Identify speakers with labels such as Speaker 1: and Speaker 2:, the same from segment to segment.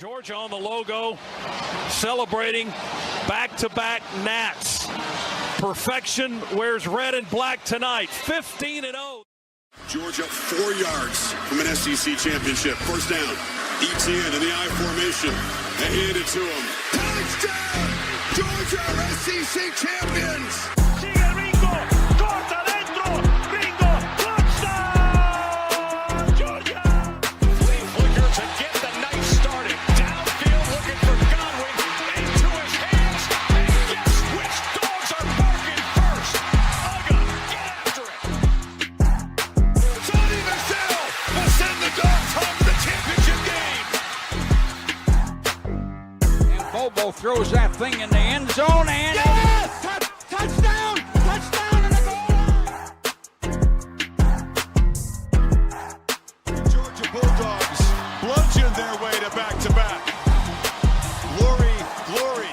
Speaker 1: Georgia on the logo, celebrating back-to-back Nats. Perfection wears red and black tonight, 15-0.
Speaker 2: Georgia 4 yards from an SEC championship. First down, ETN in the I formation. They hand it to him. Touchdown! Georgia are SEC champions!
Speaker 3: Sigue Ringo, corta dentro, Ringo, touchdown! Georgia! Flea Flicker to get the night started. Downfield looking for Godwin, into his hands, and guess which dogs are barking first? Uga, get after it!
Speaker 2: Sonny Michel will send the Dogs home to the championship game!
Speaker 4: And Bobo throws that thing in the end zone, and
Speaker 5: yes! Touchdown! Touchdown in the goal line!
Speaker 2: Georgia Bulldogs bludgeoned their way to back-to-back. Glory, glory.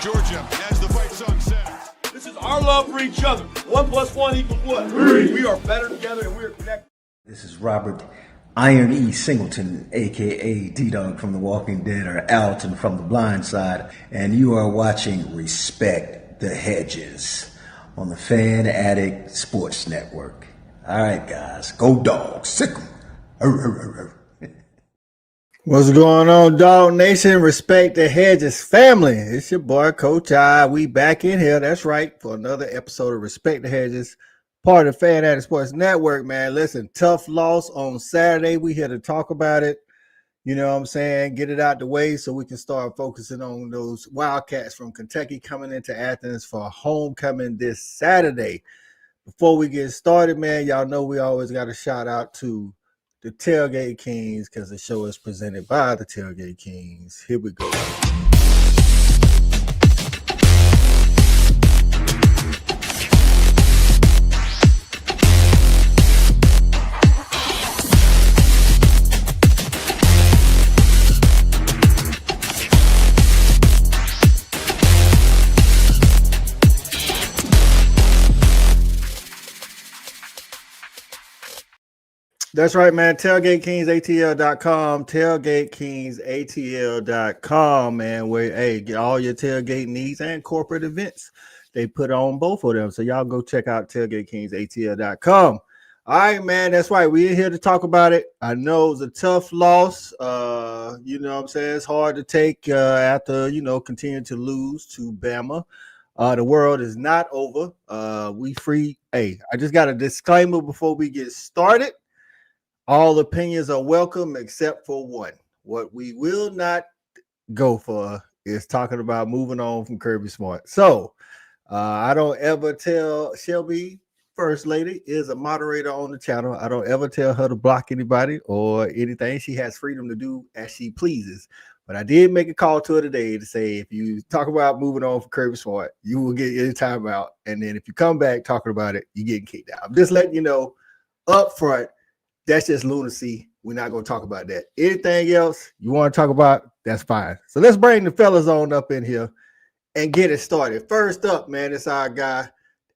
Speaker 2: Georgia, as the fight song says.
Speaker 6: This is our love for each other. 1 + 1 = what? 3. We are better together and we are connected.
Speaker 7: This is Robert Iron E. Singleton, a.k.a. D-Dog from The Walking Dead, or Alton from The Blind Side, and you are watching Respect the Hedges on the Fan Addict Sports Network. All right, guys, go Dogs. Sick 'em.
Speaker 5: What's going on, Dog Nation? Respect the Hedges family. It's your boy, Coach I. We back in here. That's right, for another episode of Respect the Hedges, part of the Fan Addict Sports Network, man. Listen, tough loss on Saturday. We here to talk about it. You know what I'm saying? Get it out the way so we can start focusing on those Wildcats from Kentucky coming into Athens for homecoming this Saturday. Before we get started, man, y'all know we always got a shout out to the Tailgate Kings because the show is presented by the Tailgate Kings. Here we go. That's right, man. TailgateKingsATL.com. TailgateKingsATL.com, man. Where, get all your tailgate needs and corporate events. They put on both of them. So y'all go check out TailgateKingsATL.com. All right, man. That's right. We're here to talk about it. I know it was a tough loss. You know what I'm saying? It's hard to take after, continuing to lose to Bama. The world is not over. We free. Hey, I just got a disclaimer before we get started. All opinions are welcome except for one. What we will not go for is talking about moving on from Kirby Smart. So I don't ever tell Shelby, First Lady, is a moderator on the channel. I don't ever tell her to block anybody or anything. She has freedom to do as she pleases. But I did make a call to her today to say, if you talk about moving on from Kirby Smart, you will get your time out. And then if you come back talking about it, you're getting kicked out. I'm just letting you know up front. That's just lunacy. We're not going to talk about that. Anything else you want to talk about, that's fine. So let's bring the fellas on up in here and get it started. First up, man, it's our guy,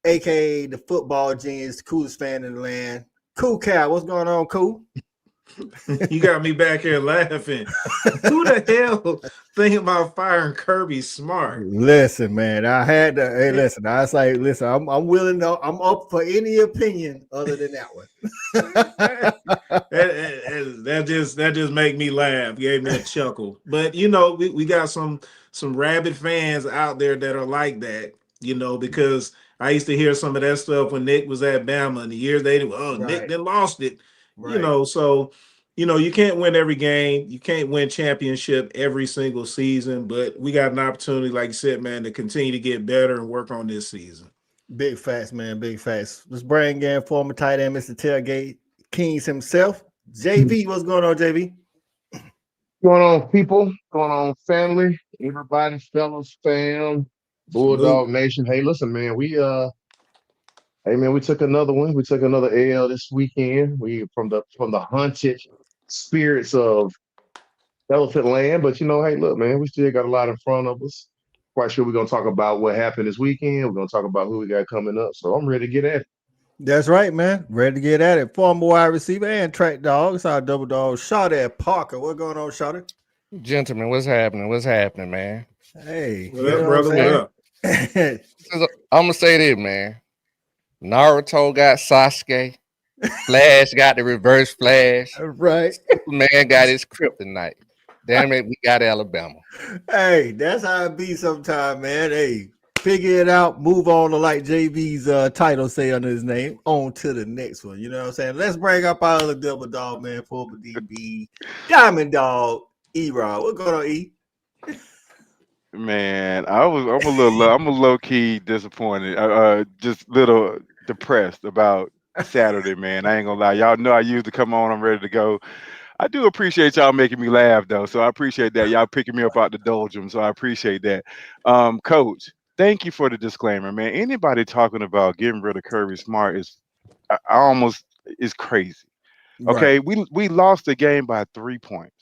Speaker 5: a.k.a. the football genius, the coolest fan in the land. Cool Cal, what's going on, Cool?
Speaker 8: You got me back here laughing. Who the hell thinking about firing Kirby Smart?
Speaker 5: Listen, man, I had to. Hey, listen, I was like, listen, I'm willing to. I'm up for any opinion other than that one.
Speaker 8: that just make me laugh. Gave me a chuckle. But we got some rabid fans out there that are like that. Because I used to hear some of that stuff when Nick was at Bama, and the years Nick then lost it.
Speaker 5: Right.
Speaker 8: So you can't win every game. You can't win championship every single season, but we got an opportunity, like you said, man, to continue to get better and work on this season.
Speaker 5: Big facts, man. Big facts. Let's bring in former tight end, Mr. Tailgate Kings himself. JV, what's going on, JV?
Speaker 9: Going on, people? Going on, family? Everybody, fellas, fam, Bulldog Nation. Hey, listen, man. We took another one. We took another L this weekend. We from the haunted spirits of Elephant Land. But hey, look, man, we still got a lot in front of us. Quite sure we're gonna talk about what happened this weekend. We're gonna talk about who we got coming up. So I'm ready to get at it.
Speaker 5: That's right, man. Ready to get at it. Former wide receiver and track dog. It's our double dog, Shawty Parker. What's going on, Shawty?
Speaker 10: Gentlemen, what's happening? What's happening, man?
Speaker 5: Hey,
Speaker 8: What up, brother? What up?
Speaker 10: I'm gonna say this, man. Naruto got Sasuke. Flash got the reverse Flash.
Speaker 5: Right.
Speaker 10: Superman got his kryptonite. Damn it, we got Alabama.
Speaker 5: Hey, that's how it be sometimes, man. Hey, figure it out, move on to like JB's title say under his name, on to the next one. You know what I'm saying? Let's bring up our other double dog, man, former DB, Diamond Dog, E-Rod. What's going on, E?
Speaker 11: Man, I'm a low key disappointed, just little depressed about Saturday, man. I ain't gonna lie, y'all know I used to come on. I'm ready to go. I do appreciate y'all making me laugh though, so I appreciate that. Y'all picking me up out the doldrum, so I appreciate that. Coach, thank you for the disclaimer, man. Anybody talking about getting rid of Kirby Smart I almost is crazy. Okay, we lost the game by 3 points.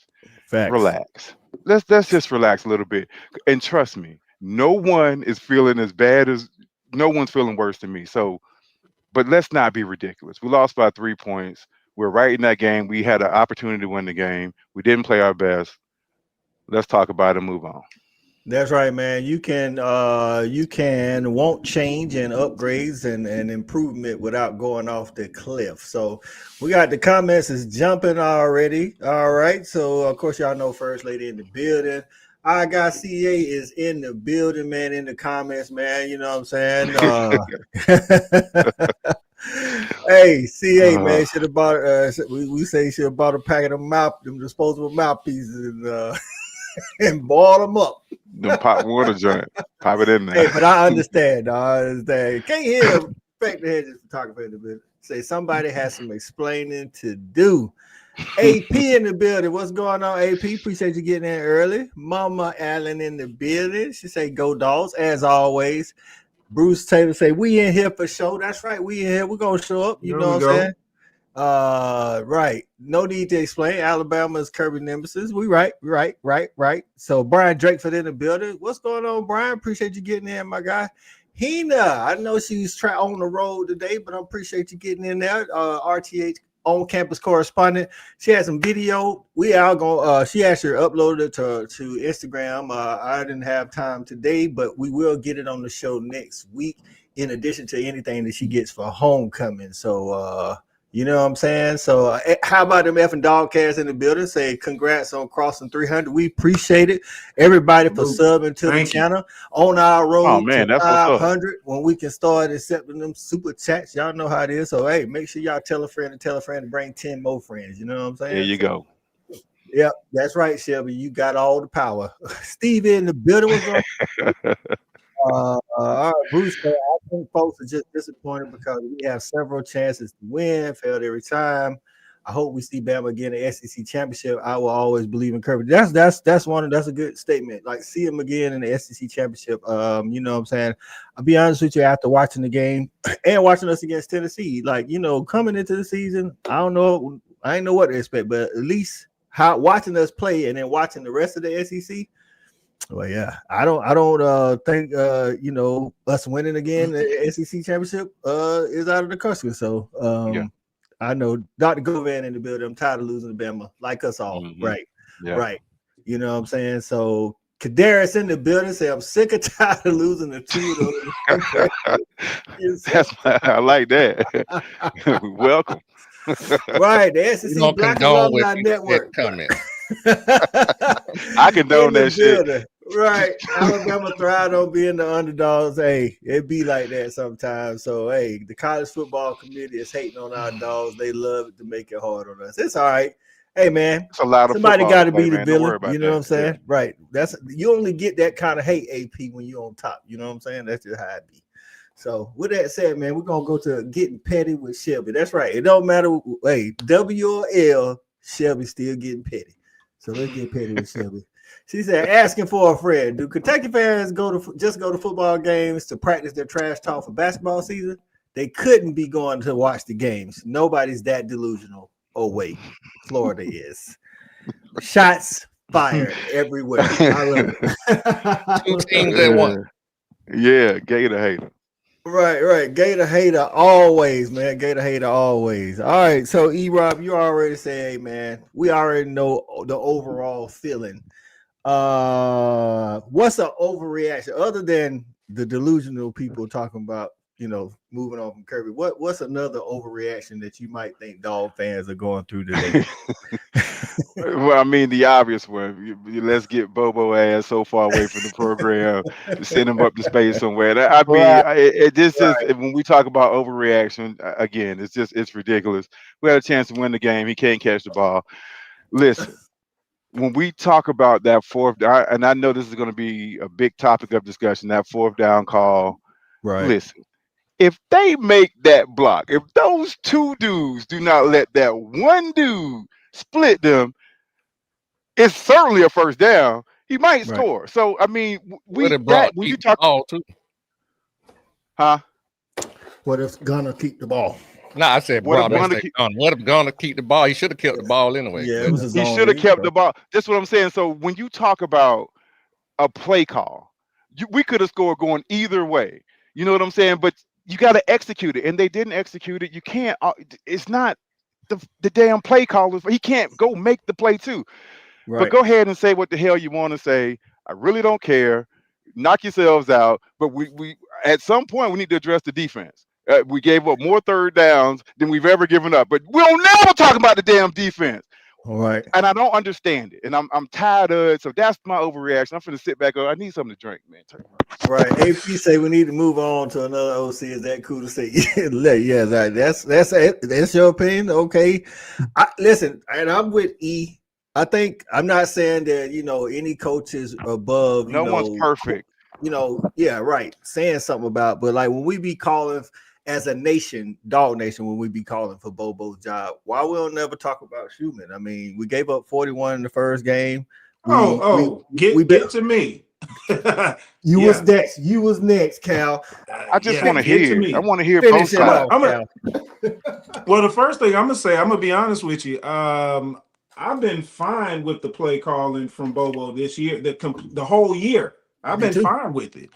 Speaker 5: Facts.
Speaker 11: Relax. Let's just relax a little bit. And trust me, no one is feeling as bad as no one's feeling worse than me. So, but let's not be ridiculous. We lost by 3 points. We're right in that game. We had an opportunity to win the game. We didn't play our best. Let's talk about it and move on.
Speaker 5: That's right, man. You can want change and upgrades and improvement without going off the cliff. So we got the comments is jumping already. All right. So of course y'all know First Lady in the building. I got CA is in the building, man, in the comments, man. You know what I'm saying? Hey, CA, man, should have bought we say he should have bought a packet of them disposable mouthpieces and balled them up.
Speaker 11: Them pop water joint. Pop it in there.
Speaker 5: Hey, but I understand. I understand. Can't hear Respect the Hedges photographer in the building. Say somebody has some explaining to do. AP in the building. What's going on, AP? Appreciate you getting in early. Mama Allen in the building. She say go Dawgs, as always. Bruce Taylor say we in here for show. That's right. We in here. We're gonna show up. You know what I'm saying? Right. No need to explain. Alabama's Kirby nemesis. We right. So Brian Drakeford in the building. What's going on, Brian? Appreciate you getting in, my guy. Hina, I know she's on the road today, but I appreciate you getting in there. RTH on campus correspondent. She had some video. We are going she actually uploaded it to Instagram. I didn't have time today, but we will get it on the show next week, in addition to anything that she gets for homecoming. So you know what I'm saying? So how about them effing Dogcats in the building? Say congrats on crossing 300. We appreciate it. Everybody for subbing to the channel on our road to 500 when we can start accepting them super chats. Y'all know how it is. So, hey, make sure y'all tell a friend to bring 10 more friends. You know what I'm saying?
Speaker 11: There you go.
Speaker 5: Yep, that's right, Shelby. You got all the power. Steve in the building. Was going all right, Bruce, I think folks are just disappointed because we have several chances to win, failed every time. I hope we see Bama again in the SEC championship. I will always believe in Kirby. That's a good statement. Like, see him again in the SEC championship. You know what I'm saying? I'll be honest with you, after watching the game and watching us against Tennessee, like, you know, coming into the season, I ain't know what to expect, but at least watching us play and then watching the rest of the SEC. Well, yeah, I don't think you know, us winning again the SEC championship is out of the question. So I know Dr. Govan in the building. I'm tired of losing to Bama, like us all. Right. You know what I'm saying? So Kadarius in the building say I'm sick and tired of losing the two of those.
Speaker 11: I like that. Welcome.
Speaker 5: Right, the SEC Black Alumni Network.
Speaker 11: I condone that shit.
Speaker 5: Right. Alabama thrive on being the underdogs. Hey, it be like that sometimes. So, hey, the college football community is hating on our dogs. They love it to make it hard on us. It's all right. Hey, man,
Speaker 11: it's a lot of
Speaker 5: somebody got to be the villain. You know
Speaker 11: that.
Speaker 5: What I'm saying? Yeah. Right. You only get that kind of hate, AP, when you're on top. You know what I'm saying? That's just how it be. So, with that said, man, we're going to go to getting petty with Shelby. That's right. It don't matter. Hey, W or L, Shelby still getting petty. So, let's get petty with Shelby. She said, asking for a friend. Do Kentucky fans go to football games to practice their trash talk for basketball season? They couldn't be going to watch the games. Nobody's that delusional. Oh, wait. Florida is. Shots fired everywhere. I love it.
Speaker 10: Two teams at once.
Speaker 11: Yeah, Gator hater.
Speaker 5: Right. Gator hater always, man. Gator hater always. All right. So E-Rob, you already said, hey, man, we already know the overall feeling. What's an overreaction other than the delusional people talking about, moving on from Kirby? What's another overreaction that you might think dog fans are going through today?
Speaker 11: Well, I mean, the obvious one. Let's get Bobo ass so far away from the program, send him up to space somewhere. I mean,
Speaker 9: Right,
Speaker 11: this is
Speaker 9: right.
Speaker 11: when we talk about overreaction. Again, it's ridiculous. We had a chance to win the game. He can't catch the ball. Listen, when we talk about that and I know this is going to be a big topic of discussion. That fourth down call.
Speaker 5: Right.
Speaker 11: Listen, if they make that block, if those two dudes do not let that one dude split them, it's certainly a first down. He might
Speaker 5: Right.
Speaker 11: score. So I mean,
Speaker 10: What it
Speaker 11: that
Speaker 10: brought
Speaker 11: when you
Speaker 10: keep the
Speaker 11: talk,
Speaker 10: ball too.
Speaker 11: huh?
Speaker 5: What if gonna keep the ball?
Speaker 10: No, I said
Speaker 11: What if
Speaker 10: Brown
Speaker 11: Gunner
Speaker 10: mistake on. What if gonna keep the ball? He should have kept the ball anyway.
Speaker 5: Yeah, it was a
Speaker 11: he
Speaker 5: zone
Speaker 11: should have
Speaker 5: read.
Speaker 11: kept
Speaker 5: So.
Speaker 11: the ball. That's what I'm saying. So when you talk about a play call, we could have scored going either way. You know what I'm saying? But you got to execute it, and they didn't execute it. You can't. It's not the damn play callers. He can't go make the play too. But
Speaker 5: Right.
Speaker 11: go ahead and say what the hell you want to say. I really don't care. Knock yourselves out. But we at some point we need to address the defense. We gave up more third downs than we've ever given up. But we don't never talk about the damn defense.
Speaker 5: All right.
Speaker 11: And I don't understand it. And I'm tired of it. So that's my overreaction. I'm finna sit back. I need something to drink, man.
Speaker 5: Right. AP say we need to move on to another OC. Is that cool to say? Yeah, that's your opinion. Okay. Listen, and I'm with E. I think I'm not saying that any coaches above
Speaker 11: No one's perfect.
Speaker 5: yeah, right, saying something about, but like when we be calling as a nation, dog nation, when we be calling for Bobo's job, why we don't never talk about Schumann? I mean, we gave up 41 in the first game.
Speaker 3: Get to me.
Speaker 5: You was next. You was next, Cal.
Speaker 11: I just want to hear. I want to hear
Speaker 5: Finish
Speaker 11: both
Speaker 5: it
Speaker 11: sides.
Speaker 5: off, Cal.
Speaker 3: Well, the first thing I'm gonna say, I'm gonna be honest with you. I've been fine with the play calling from Bobo this year, the whole year. I've been fine with it.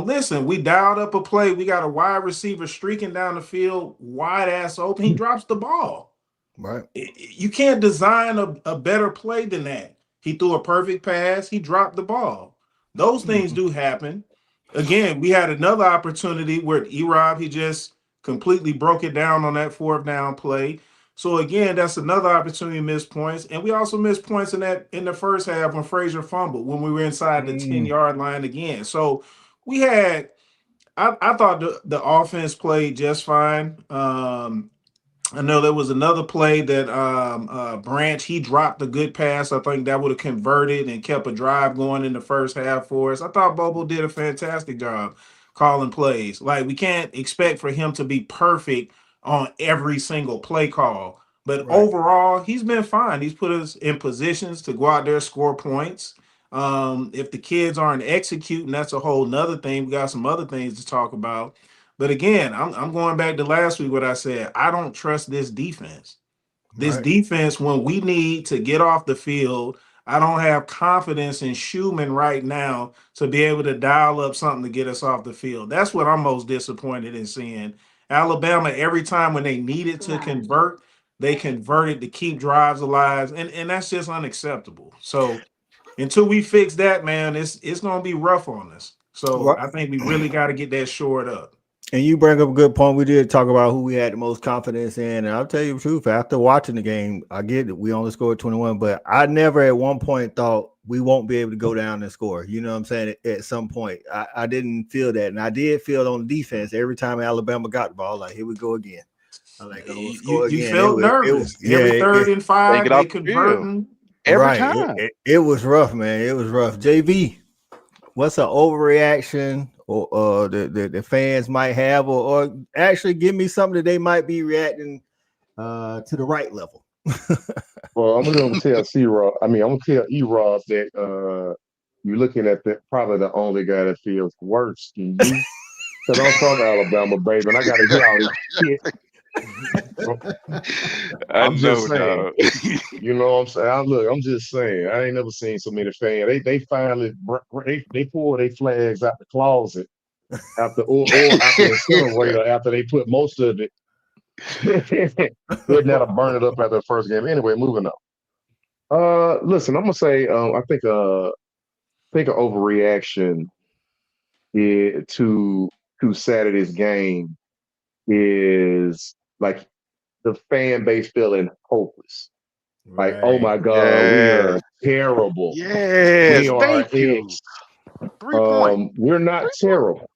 Speaker 3: Listen, we dialed up a play. We got a wide receiver streaking down the field, wide ass open. He drops the ball.
Speaker 5: Right.
Speaker 3: You can't design a better play than that. He threw a perfect pass. He dropped the ball. Those things do happen. Again, we had another opportunity where E-Rob, he just completely broke it down on that fourth down play. So again, that's another opportunity to miss points. And we also missed points in the first half when Frazier fumbled, when we were inside the 10-yard line again. So we had, I thought the offense played just fine. I know there was another play that Branch, he dropped a good pass. I think that would have converted and kept a drive going in the first half for us. I thought Bobo did a fantastic job calling plays. Like, we can't expect for him to be perfect on every single play call. But overall, he's been fine. He's put us in positions to go out there, score points. If the kids aren't executing, that's a whole nother thing. We got some other things to talk about. But again, I'm going back to last week what I said. I don't trust this defense. This defense, when we need to get off the field, I don't have confidence in Schumann right now to be able to dial up something to get us off the field. That's what I'm most disappointed in seeing. Alabama, every time when they needed to convert, they converted to keep drives alive, and that's just unacceptable. So until we fix that, man, it's going to be rough on us. So I think we really got to get that shored up.
Speaker 5: And you bring up a good point. We did talk about who we had the most confidence in. And I'll tell you the truth, after watching the game, I get it. We only scored 21, but I never at one point thought we won't be able to go down and score. You know what I'm saying? At some point, I didn't feel that. And I did feel on defense every time Alabama got the ball, like, here we go again. I'm like, oh, score again.
Speaker 3: You felt nervous. Every third and five, they converting.
Speaker 11: Every time.
Speaker 5: It was rough, man. It was rough. JV, what's an overreaction or the fans might have, or actually give me something that they might be reacting to the right level?
Speaker 9: Well, I'm gonna tell C-Rob. I'm gonna tell E-Rob that you're looking at probably the only guy that feels worse than you. Because I'm from Alabama, baby, and I gotta hear all this shit. I'm just saying. You know what I'm saying? I'm just saying. I ain't never seen so many fans. They finally they pull their flags out the closet or after the incinerator after they put most of it. Didn't have to burn it up after the first game. Anyway, moving on. Listen, I'm gonna say I think an overreaction to Saturday's game is like the fan base feeling hopeless. Like, oh my God, we are
Speaker 11: Yes.
Speaker 9: terrible.
Speaker 11: Yes.
Speaker 9: We are
Speaker 11: Thank you.
Speaker 9: X.
Speaker 11: 3 points.
Speaker 9: We're not terrible.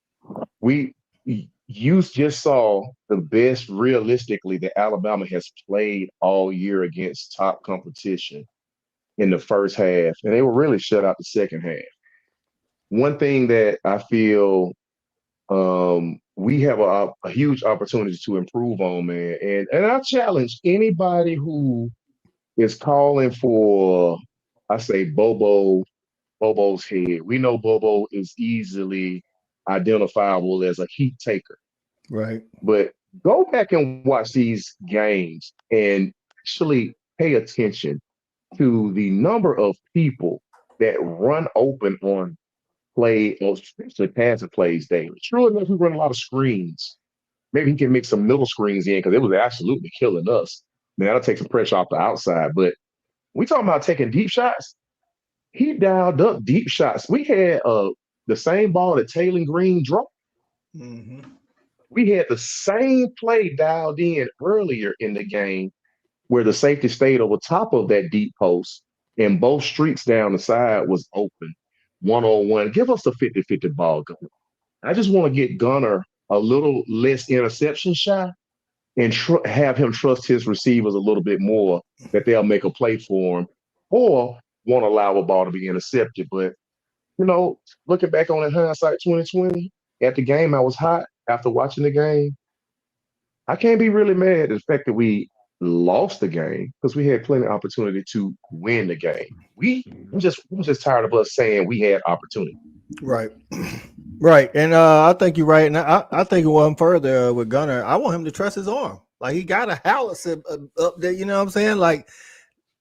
Speaker 9: You just saw the best realistically that Alabama has played all year against top competition in the first half, and they were really shut out the second half. One thing that I feel we have a huge opportunity to improve on, man, and I challenge anybody who is calling for, I say, Bobo's head. We know Bobo is easily identifiable as a heat taker.
Speaker 5: Right.
Speaker 9: But go back and watch these games and actually pay attention to the number of people that run open on play, or especially passing plays daily. True enough, we run a lot of screens. Maybe he can make some middle screens in because it was absolutely killing us. Man, that'll take some pressure off the outside. But we talking about taking deep shots. He dialed up deep shots. We had the same ball that Taylor Green dropped.
Speaker 5: Mm-hmm.
Speaker 9: We had the same play dialed in earlier in the game where the safety stayed over top of that deep post and both streets down the side was open, one-on-one. Give us the 50-50 ball going. I just want to get Gunner a little less interception shy and have him trust his receivers a little bit more that they'll make a play for him or won't allow a ball to be intercepted. But, looking back on it, hindsight 2020, at the game, I was hot after watching the game. I can't be really mad at the fact that we lost the game because we had plenty of opportunity to win the game. I'm just tired of us saying we had opportunity.
Speaker 5: Right. Right. And I think you're right. And I think one further with Gunner, I want him to trust his arm. Like, he got a Hallis up there, you know what I'm saying? Like,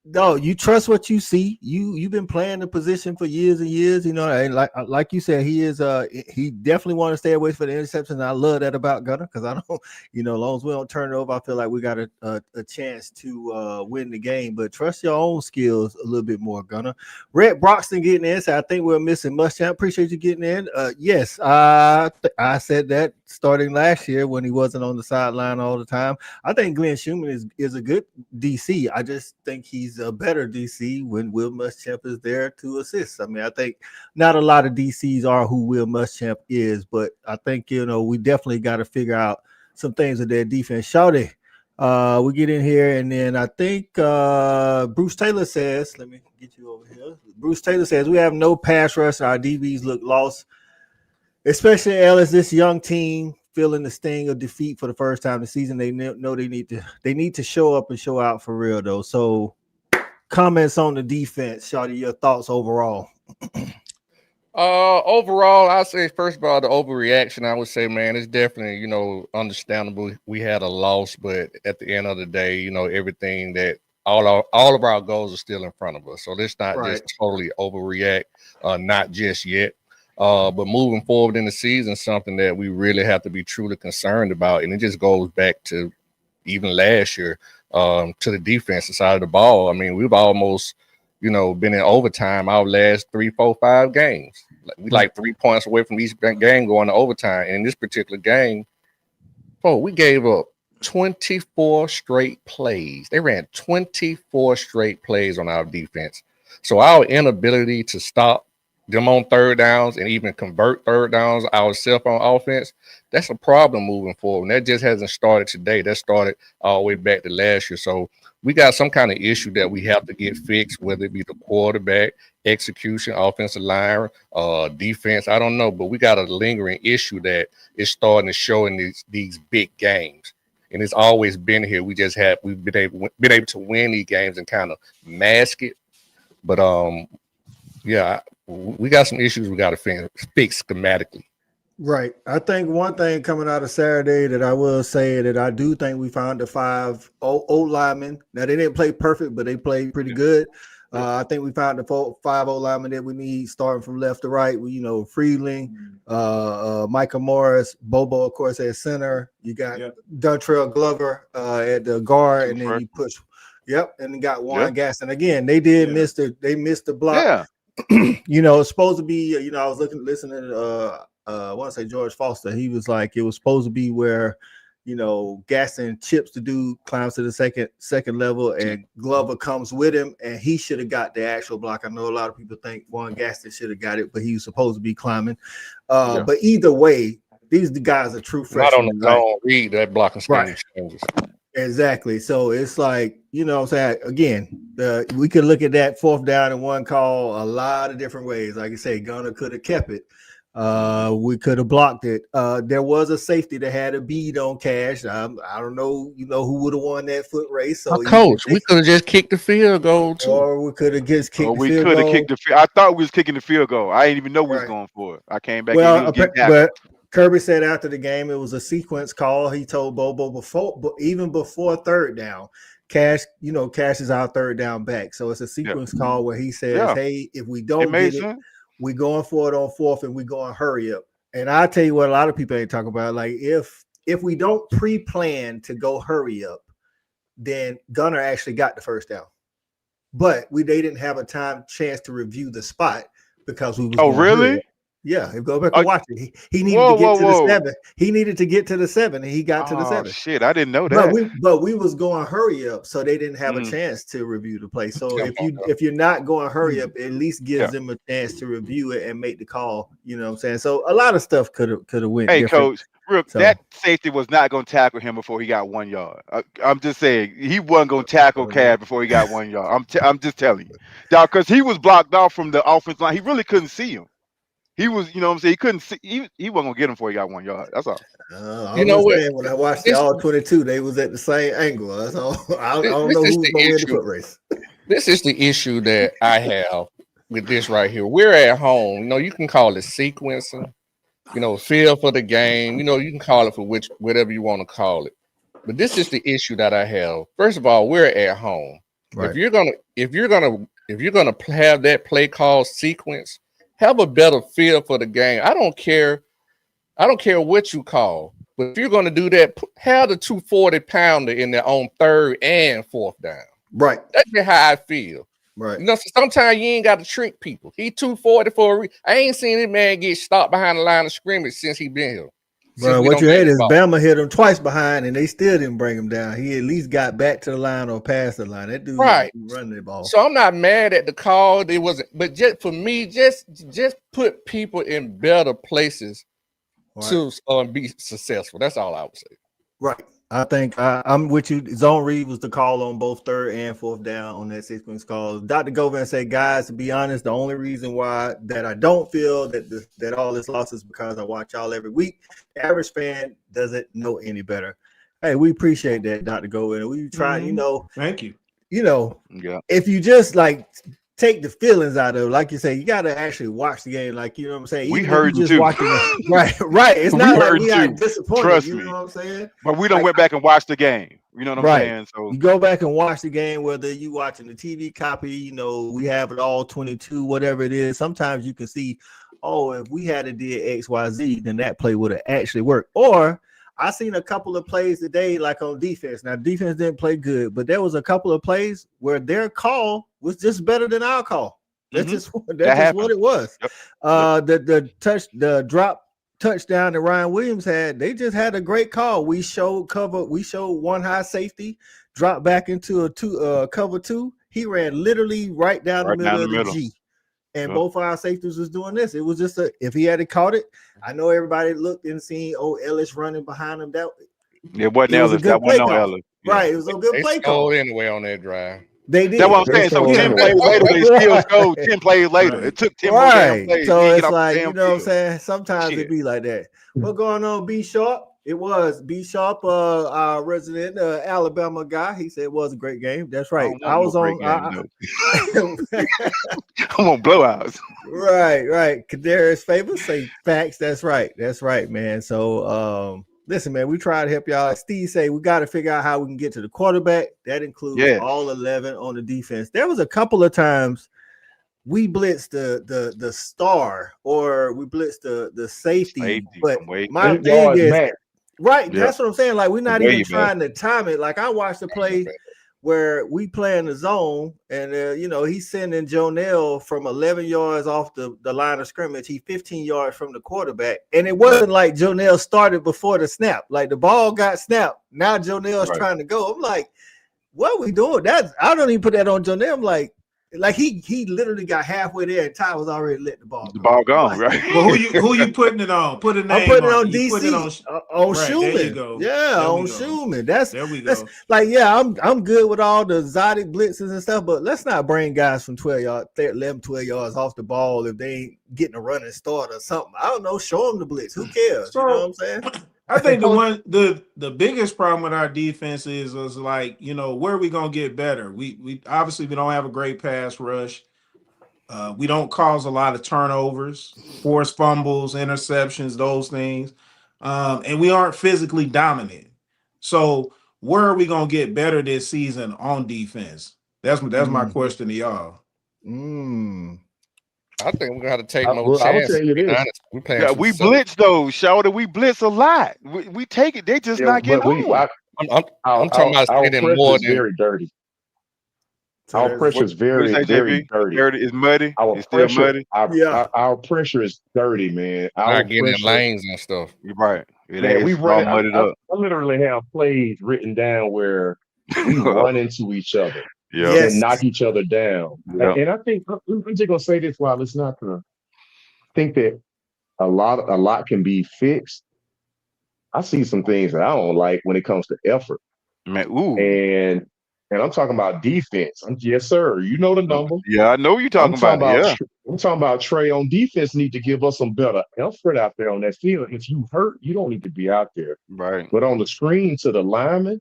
Speaker 5: no, you trust what you see. You've been playing the position for years and years, and like you said, he definitely want to stay away from the interceptions. I love that about Gunner because I don't, as long as we don't turn it over, I feel like we got a chance to win the game. But trust your own skills a little bit more, Gunner. Red Broxton getting in, so I think we're missing Muschamp. Appreciate you getting in. Yes, I said that starting last year when he wasn't on the sideline all the time. I think Glenn Schumann is a good DC. I just think he's a better DC when Will Muschamp is there to assist. I mean, I think not a lot of DCs are who Will Muschamp is, but I think, we definitely got to figure out some things with their defense. Shawty, we get in here, and then I think Bruce Taylor says, let me get you over here. Bruce Taylor says, we have no pass rush. Our DBs look lost, especially as this young team feeling the sting of defeat for the first time this season. They know they need to show up and show out for real, though. So, comments on the defense, Shawty, your thoughts overall.
Speaker 10: Overall, I say first of all, the overreaction, I would say, man, it's definitely, understandable. We had a loss, but at the end of the day, everything that all of our goals are still in front of us. So let's not just totally overreact, not just yet. But moving forward in the season, something that we really have to be truly concerned about, and it just goes back to even last year. To the defensive side of the ball. I mean, we've almost, been in overtime our last 3, 4, 5 games. We like 3 points away from each game going to overtime. And in this particular game, we gave up 24 straight plays. They ran 24 straight plays on our defense. So our inability to stop them on third downs and even convert third downs ourselves on offense, that's a problem moving forward. And that just hasn't started today. That started all the way back to last year. So we got some kind of issue that we have to get fixed, whether it be the quarterback, execution, offensive line, defense. I don't know, but we got a lingering issue that is starting to show in these big games. And it's always been here. We've been able to win these games and kind of mask it. But we got some issues we got to fix schematically.
Speaker 5: Right. I think one thing coming out of Saturday that I will say that I do think we found the 5 old linemen. Now, they didn't play perfect, but they played pretty good. I think we found the 5-0 lineman that we need starting from left to right. We, Freeling, Micah Morris, Bobo, of course, at center. You got Dontrell Glover at the guard, and then you push. Yep, and you got Juan Gaston. Again, they missed the block.
Speaker 11: Yeah.
Speaker 5: It's supposed to be. I was listening to I want to say George Foster. He was like, it was supposed to be where, Gaston chips the dude, climbs to the second level, and Glover comes with him, and he should have got the actual block. I know a lot of people think Juan Gaston should have got it, but he was supposed to be climbing. But either way, these guys are true freshmen.
Speaker 10: Not on the zone read that blocking scheme changes.
Speaker 5: Exactly. So it's like, I'm saying, again, we could look at that 4th down and 1 call a lot of different ways. Like I say, Gunner could have kept it. We could have blocked it. There was a safety that had a bead on Cash. I don't know, who would have won that foot race. So
Speaker 10: coach, we could have just kicked the field goal too.
Speaker 5: Or we could have just kicked
Speaker 11: the field goal. Kicked the field. I thought we was kicking the field goal. I didn't even know we was going for it. I came back.
Speaker 5: But Kirby said after the game it was a sequence call. He told Bobo even before 3rd down. Cash is our 3rd down back. So it's a sequence call where he says, hey, if we don't get it, we're going for it on 4th and we're going to hurry up. And I'll tell you what, a lot of people ain't talking about. Like, if we don't pre-plan to go hurry up, then Gunner actually got the 1st down. But they didn't have a chance to review the spot because we was
Speaker 11: Oh, really?
Speaker 5: Yeah, go back and watch it. He needed to get to the 7. He needed to get to the 7, and he got to the 7.
Speaker 11: Shit, I didn't know that.
Speaker 5: But we was going hurry up, so they didn't have a chance to review the play. So if you're not going hurry up, it at least gives them a chance to review it and make the call. You know what I'm saying? So a lot of stuff could have went.
Speaker 11: Hey,
Speaker 5: different.
Speaker 11: Coach, that safety was not going to tackle him before he got 1 yard. I'm just saying he wasn't going to tackle Cash before he got 1 yard. I'm just telling you, dog, because he was blocked off from the offense line. He really couldn't see him. He was, what I'm saying, he couldn't see. He wasn't gonna get him before he got 1 yard. That's all.
Speaker 5: When I watched the all 22, they was at the same angle. That's all. I don't know who's gonna win the foot race.
Speaker 10: This is the issue that I have with this right here. We're at home. You can call it sequencing. Feel for the game. You can call it for whatever you want to call it. But this is the issue that I have. First of all, we're at home. Right. If you're gonna have that play call sequence, have a better feel for the game. I don't care what you call, but if you're going to do that, have the 240-pounder in there on 3rd and 4th down.
Speaker 5: Right.
Speaker 10: That's just how I feel.
Speaker 5: Right.
Speaker 10: Sometimes you ain't got to trick people. He 240 for a reason. I ain't seen this man get stopped behind the line of scrimmage since he been here.
Speaker 5: Bro, what you hate is Bama hit him twice behind, and they still didn't bring him down. He at least got back to the line or past the line. That dude running the ball.
Speaker 10: So I'm not mad at the call. It wasn't, but just for me, just put people in better places to be successful. That's all I would say.
Speaker 5: Right. I think I'm with you. Zone read was the call on both 3rd and 4th down on that sequence call. Dr. Govan said, guys, to be honest, the only reason why that I don't feel that all this loss is because I watch y'all every week. The average fan doesn't know any better. Hey, we appreciate that, Dr. Govan. We try,
Speaker 8: Thank you.
Speaker 5: If you just take the feelings out of it, like you say, you got to actually watch the game. Like, you know what I'm saying?
Speaker 11: We heard you too.
Speaker 5: Right. It's not like we are disappointed.
Speaker 11: Trust
Speaker 5: me.
Speaker 11: You know
Speaker 5: what I'm saying?
Speaker 11: But we don't went back and watched the game. You know what I'm saying? So
Speaker 5: you go back and watch the game, whether you watching the TV copy, we have it all 22, whatever it is. Sometimes you can see, if we had a did XYZ, then that play would have actually worked. Or I seen a couple of plays today, like on defense. Now, defense didn't play good, but there was a couple of plays where their call was just better than our call. That's just what it was. Yep. The drop touchdown that Ryan Williams had, they just had a great call. We showed cover. We showed one high safety, drop back into a cover 2. He ran literally right down the middle of the G. And both our safeties was doing this. It was just if he had caught it, I know everybody looked and seen Ellis running behind him.
Speaker 11: It wasn't Ellis. That wasn't no Ellis.
Speaker 5: Right. It was a good play call.
Speaker 10: Anyway on that drive.
Speaker 5: They did.
Speaker 11: That's what I'm saying. So 10 plays later, they still scored 10 plays later. It took 10 more plays.
Speaker 5: So it's like, you know what I'm saying? Sometimes it be like that. What going on, B Sharp? It was B Sharp, our resident Alabama guy. He said it was a great game. That's right. I was on. I'm
Speaker 11: on blowouts.
Speaker 5: Right. Kadarius Favors say facts. That's right, man. So listen, man, we try to help y'all. Like Steve say, we got to figure out how we can get to the quarterback. That includes all 11 on the defense. There was a couple of times we blitzed the star or we blitzed the safety. But my thing is, right, that's what I'm saying. Like, we're not even trying to time it. Like, I watched the play where we play in the zone, and he's sending Jonell from 11 yards off the line of scrimmage. He's 15 yards from the quarterback, and it wasn't like Jonell started before the snap. Like, the ball got snapped. Now Jonell's trying to go. I'm like, what are we doing? I don't even put that on Jonell. I'm like he literally got halfway there, and Ty was already letting the ball go.
Speaker 11: The ball gone, right?
Speaker 8: Well, who you putting it on? Put a name.
Speaker 5: I'm putting it on
Speaker 8: You
Speaker 5: DC.
Speaker 8: put it
Speaker 5: on
Speaker 8: right,
Speaker 5: Schumann.
Speaker 8: there you go.
Speaker 5: Yeah, on Schumann.
Speaker 8: There we go.
Speaker 5: Like, I'm good with all the exotic blitzes and stuff, but let's not bring guys from 12 yards off the ball if they ain't getting a running start or something. I don't know. Show them the blitz. Who cares? You know what I'm saying?
Speaker 8: I think the biggest problem with our defense is like, where are we gonna get better? We obviously we don't have a great pass rush. We don't cause a lot of turnovers, forced fumbles, interceptions, those things. And we aren't physically dominant. So where are we going to get better this season on defense? That's my question to y'all.
Speaker 10: I think we're going to take more chances.
Speaker 11: We blitz those, Shorty. We blitz a lot. We take it. They just not getting on.
Speaker 10: I'm talking about spending more than
Speaker 9: very dirty. Our pressure is very dirty.
Speaker 11: It's muddy.
Speaker 9: It's
Speaker 11: still
Speaker 9: pressure,
Speaker 11: muddy.
Speaker 9: Our pressure is dirty, man.
Speaker 10: Not getting in lanes and stuff.
Speaker 11: You're right.
Speaker 9: We run mudded up. I literally have plays written down where we run into each other and knock each other down.
Speaker 11: Yep.
Speaker 9: And I think I'm just gonna say this while it's not gonna think that a lot can be fixed. I see some things that I don't like when it comes to effort.
Speaker 11: Man,
Speaker 9: And I'm talking about defense. Yes, sir. You know the number.
Speaker 11: Yeah, I know you're talking about.
Speaker 9: I'm talking about Trey on defense need to give us some better effort out there on that field. If you hurt, you don't need to be out there.
Speaker 11: Right.
Speaker 9: But on the screen to the lineman,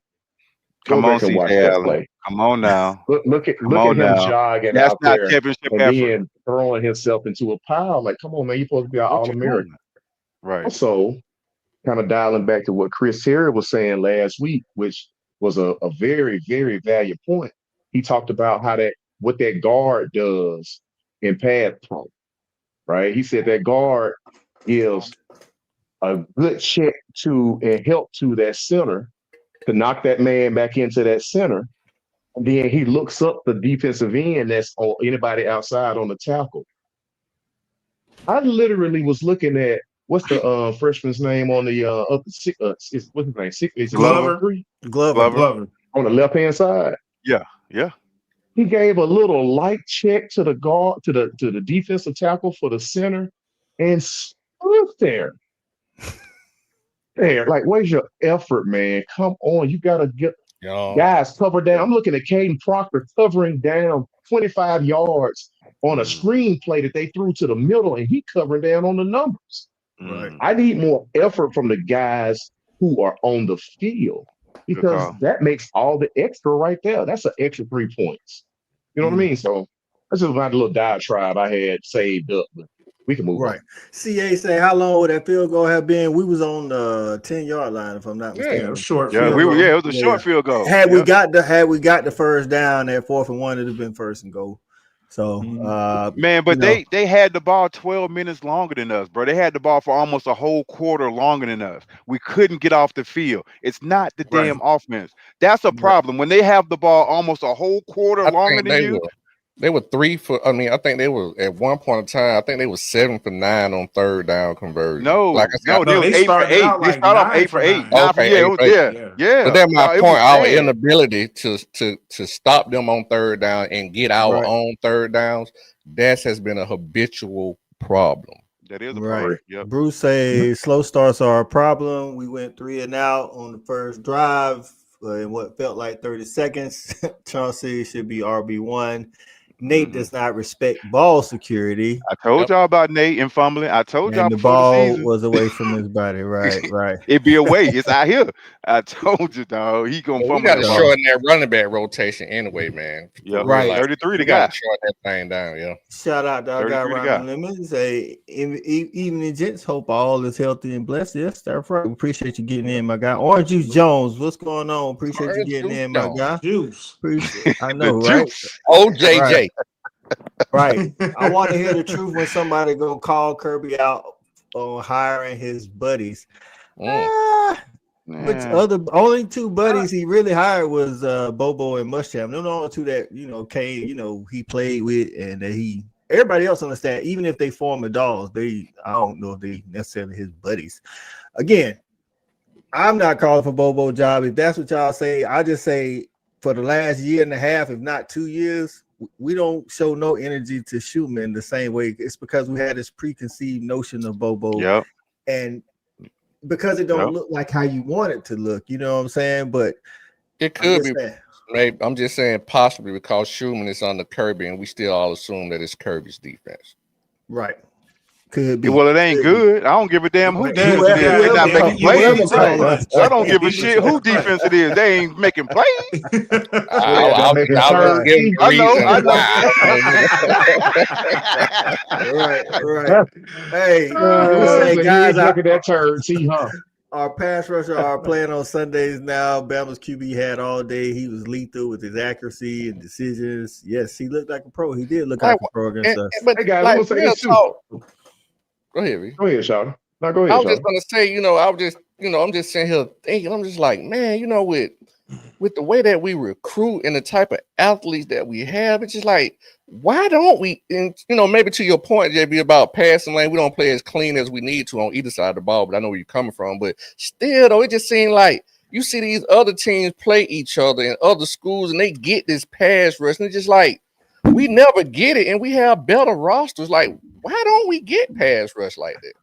Speaker 11: come on,
Speaker 9: and watch that play.
Speaker 11: Come on now.
Speaker 9: Look at him jogging out there and then throwing himself into a pile. Like, come on, man, you're supposed to be an All-American.
Speaker 11: Right.
Speaker 9: Also, kind of dialing back to what Chris Terry was saying last week, which was a very, very valuable point. He talked about what that guard does in pad pro, right? He said that guard gives a good check to and help to that center to knock that man back into that center. And then he looks up the defensive end that's on anybody outside on the tackle. I literally was looking at what's the freshman's name on the what's his name? Is Glover on the left hand side.
Speaker 11: Yeah.
Speaker 9: He gave a little light check to the guard, to the defensive tackle for the center, and stood there. Like, where's your effort, man? Come on, you gotta get guys cover down. I'm looking at Caden Proctor covering down 25 yards on a screen play that they threw to the middle, and he covering down on the numbers.
Speaker 11: Right.
Speaker 9: I need more effort from the guys who are on the field because that makes all the extra right there. That's an extra 3 points. You know what I mean? So that's just my little diatribe I had saved up. But we can move on.
Speaker 5: CA say, how long would that field goal have been? We was on the 10-yard line, if I'm not mistaken.
Speaker 8: Yeah, short.
Speaker 11: Yeah, it was a short field goal.
Speaker 5: Had we got the first down at 4th and 1, it'd have been 1st and goal. So,
Speaker 11: man, but they had the ball 12 minutes longer than us, bro. They had the ball for almost a whole quarter longer than us. We couldn't get off the field. It's not the damn offense. That's a problem. When they have the ball almost a whole quarter longer than you.
Speaker 10: They were 3 for. I mean, I think they were at one point in time. I think they were 7 for 9 on third down conversion.
Speaker 11: No,
Speaker 10: like
Speaker 11: they were 8 for 8. They started off 8 for 8. Yeah.
Speaker 10: But that's my point. Our inability to stop them on third down and get our own third downs. That has been a habitual problem.
Speaker 11: That is a problem.
Speaker 5: Yep. Bruce say slow starts are a problem. We went 3 and out on the first drive in what felt like 30 seconds. Chauncey should be RB1. Nate does not respect ball security.
Speaker 11: I told y'all about Nate and fumbling. I told y'all
Speaker 5: And the
Speaker 11: before the
Speaker 5: ball
Speaker 11: season.
Speaker 5: was away from his body. Right.
Speaker 11: It'd be away. It's out here. I told you, dog. He gonna
Speaker 10: We
Speaker 11: fumble
Speaker 10: got to
Speaker 11: that ball.
Speaker 10: shorten that running back rotation anyway, man.
Speaker 11: Yeah,
Speaker 5: right.
Speaker 11: 33
Speaker 10: We
Speaker 11: the guy.
Speaker 10: got to shorten that thing down, yeah.
Speaker 5: Shout out to our guy
Speaker 11: 33 the
Speaker 5: Ryan
Speaker 11: guy.
Speaker 5: Lemons. Say evening, gents. Hope all is healthy and blessed. Yes, that's right. We appreciate you getting in, my guy. Orange Juice Jones, what's going on? Appreciate
Speaker 10: Orange
Speaker 5: you getting
Speaker 10: Juice
Speaker 5: in, my
Speaker 10: Jones.
Speaker 5: guy.
Speaker 8: Juice.
Speaker 5: I know,
Speaker 11: The
Speaker 5: right?
Speaker 11: juice.
Speaker 10: OJJ.
Speaker 5: Right. I want to hear the truth when somebody gonna call Kirby out on hiring his buddies. But only two buddies he really hired was Bobo and Muschamp. They're the only two that came, he played with, and that everybody else on the staff, even if they form a Dawgs, I don't know if they necessarily his buddies. Again, I'm not calling for Bobo job. If that's what y'all say, I just say for the last year and a half, if not 2 years, we don't show no energy to Schumann the same way. It's because we had this preconceived notion of Bobo.
Speaker 11: Yep.
Speaker 5: And because it don't look like how you want it to look, you know what I'm saying? But
Speaker 10: it could be. Maybe I'm just saying possibly because Schumann is on the Kirby, and we still all assume that it's Kirby's defense.
Speaker 5: Right. Could be.
Speaker 11: Well, it ain't good. I don't give a damn who defense it is. They're not making plays. I don't give a shit who defense it is. They ain't making plays.
Speaker 10: I
Speaker 5: Right. Hey, guys,
Speaker 9: look at that turd. See, huh?
Speaker 5: Our pass rusher are playing on Sundays now. Bama's QB had all day. He was lethal with his accuracy and decisions. Yes, he looked like a pro. He did look like a pro against us.
Speaker 10: But
Speaker 9: hey guys,
Speaker 10: like,
Speaker 9: I'm gonna say this too.
Speaker 10: Go ahead, Reed.
Speaker 9: Go ahead, Shawty. No, go ahead.
Speaker 10: I was just gonna say, I'm just sitting here thinking, I'm just like, man, with the way that we recruit and the type of athletes that we have, it's just like, why don't we? And maybe to your point, JB, about passing lane, we don't play as clean as we need to on either side of the ball. But I know where you're coming from. But still, though, it just seemed like you see these other teams play each other in other schools, and they get this pass rush, and it's just like we never get it, and we have better rosters. Like, why don't we get pass rush like that?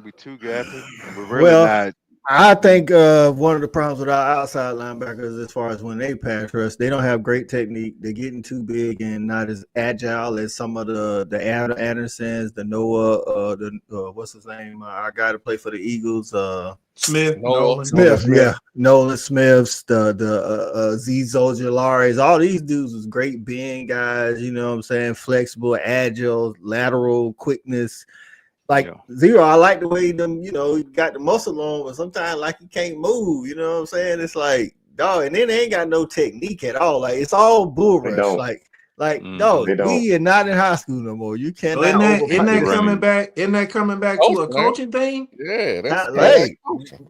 Speaker 11: We too gappy. We're really not.
Speaker 5: I think one of the problems with our outside linebackers, as far as when they pass rush, they don't have great technique. They're getting too big and not as agile as some of the Andersons, the Noah, what's his name? Our guy to play for the Eagles,
Speaker 8: Nolan
Speaker 5: Smith. Yeah, Nolan Smiths, the Z Zojalares. All these dudes was great being guys. You know what I'm saying? Flexible, agile, lateral quickness. Zero, I like the way them, he got the muscle on, but sometimes he can't move. You know what I'm saying? It's like, dog, and then they ain't got no technique at all. Like, it's all bull rush. Dog, we are not in high school no more. You cannot.
Speaker 8: Isn't that coming back? Isn't that coming back to a coaching thing?
Speaker 10: Yeah,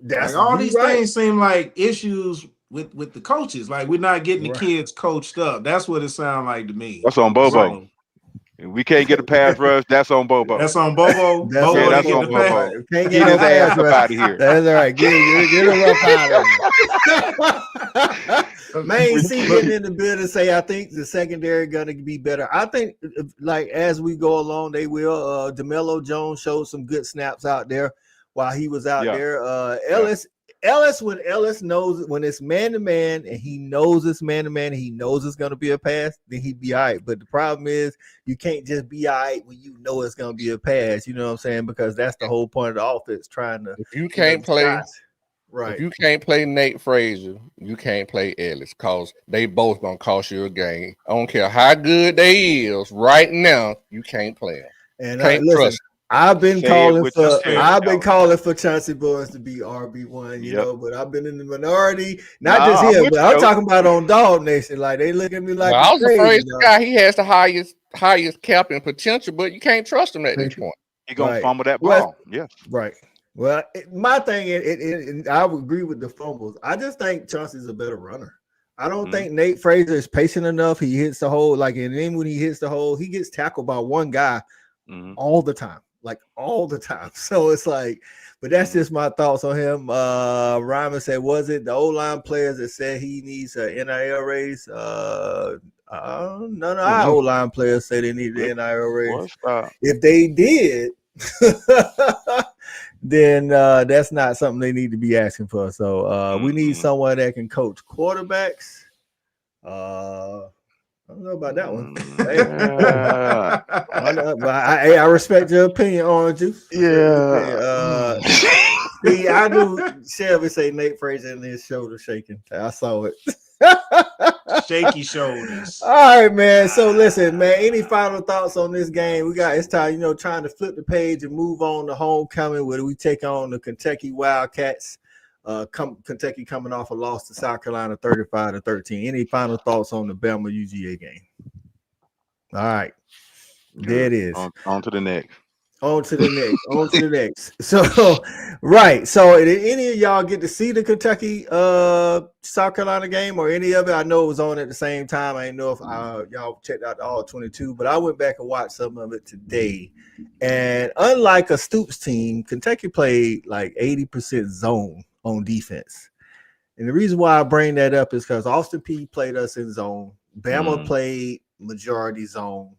Speaker 8: that's all these things seem like issues with the coaches. Like, we're not getting the kids coached up. That's what it sounds like to me.
Speaker 11: That's on Bobo. If we can't get a pass rush, that's on Bobo.
Speaker 8: That's on Bobo.
Speaker 5: That's on Bobo. Can't get
Speaker 11: his ass up out of here.
Speaker 5: That's all right. Get him up out of here. Main C getting in the building say, I think the secondary gonna be better. I think as we go along, they will. DeMelo Jones showed some good snaps out there while he was out there. Ellis, when Ellis knows when it's man-to-man and he knows it's man-to-man, he knows it's going to be a pass, then he'd be all right. But the problem is you can't just be all right when you know it's going to be a pass. You know what I'm saying? Because that's the whole point of the offense, trying to.
Speaker 10: If you can't play,
Speaker 5: right?
Speaker 10: If you can't play Nate Frazier, you can't play Ellis because they both going to cost you a game. I don't care how good they is right now, you can't play them.
Speaker 5: And listen, I've been calling for Chauncey Boyes to be RB1, you know, but I've been in the minority. Not just here, but I'm talking about on Dog Nation. Like, they look at me like
Speaker 10: I was afraid the guy, he has the highest cap and potential, but you can't trust him at this point.
Speaker 11: He's gonna fumble that ball.
Speaker 5: Right. Well, my thing, I would agree with the fumbles. I just think Chauncey's a better runner. I don't think Nate Frazier is patient enough. He hits the hole, and then when he hits the hole, he gets tackled by one guy all the time. All the time. So it's like, but that's just my thoughts on him. Ryman said, was it the O-line players that said he needs an NIL raise? None of our O-line players say they need an NIL raise. If they did, then that's not something they need to be asking for. So we need someone that can coach quarterbacks. I don't know about that one. I respect your opinion, Orange Juice.
Speaker 11: Yeah.
Speaker 5: See, I knew Shelby say Nate Frazier and his shoulder shaking. I saw it.
Speaker 8: Shaky shoulders.
Speaker 5: All right, man. So listen, man. Any final thoughts on this game? It's time, trying to flip the page and move on to homecoming, where we take on the Kentucky Wildcats. Kentucky coming off a loss to South Carolina 35-13. Any final thoughts on the Bama UGA game? All right. There it is.
Speaker 11: On to the next.
Speaker 5: On to the next. So, right. So, did any of y'all get to see the Kentucky South Carolina game or any of it? I know it was on at the same time. I didn't know if y'all checked out all 22, but I went back and watched some of it today. And unlike a Stoops team, Kentucky played like 80% zone on defense. And the reason why I bring that up is because Austin Peay played us in zone. Bama played majority zone.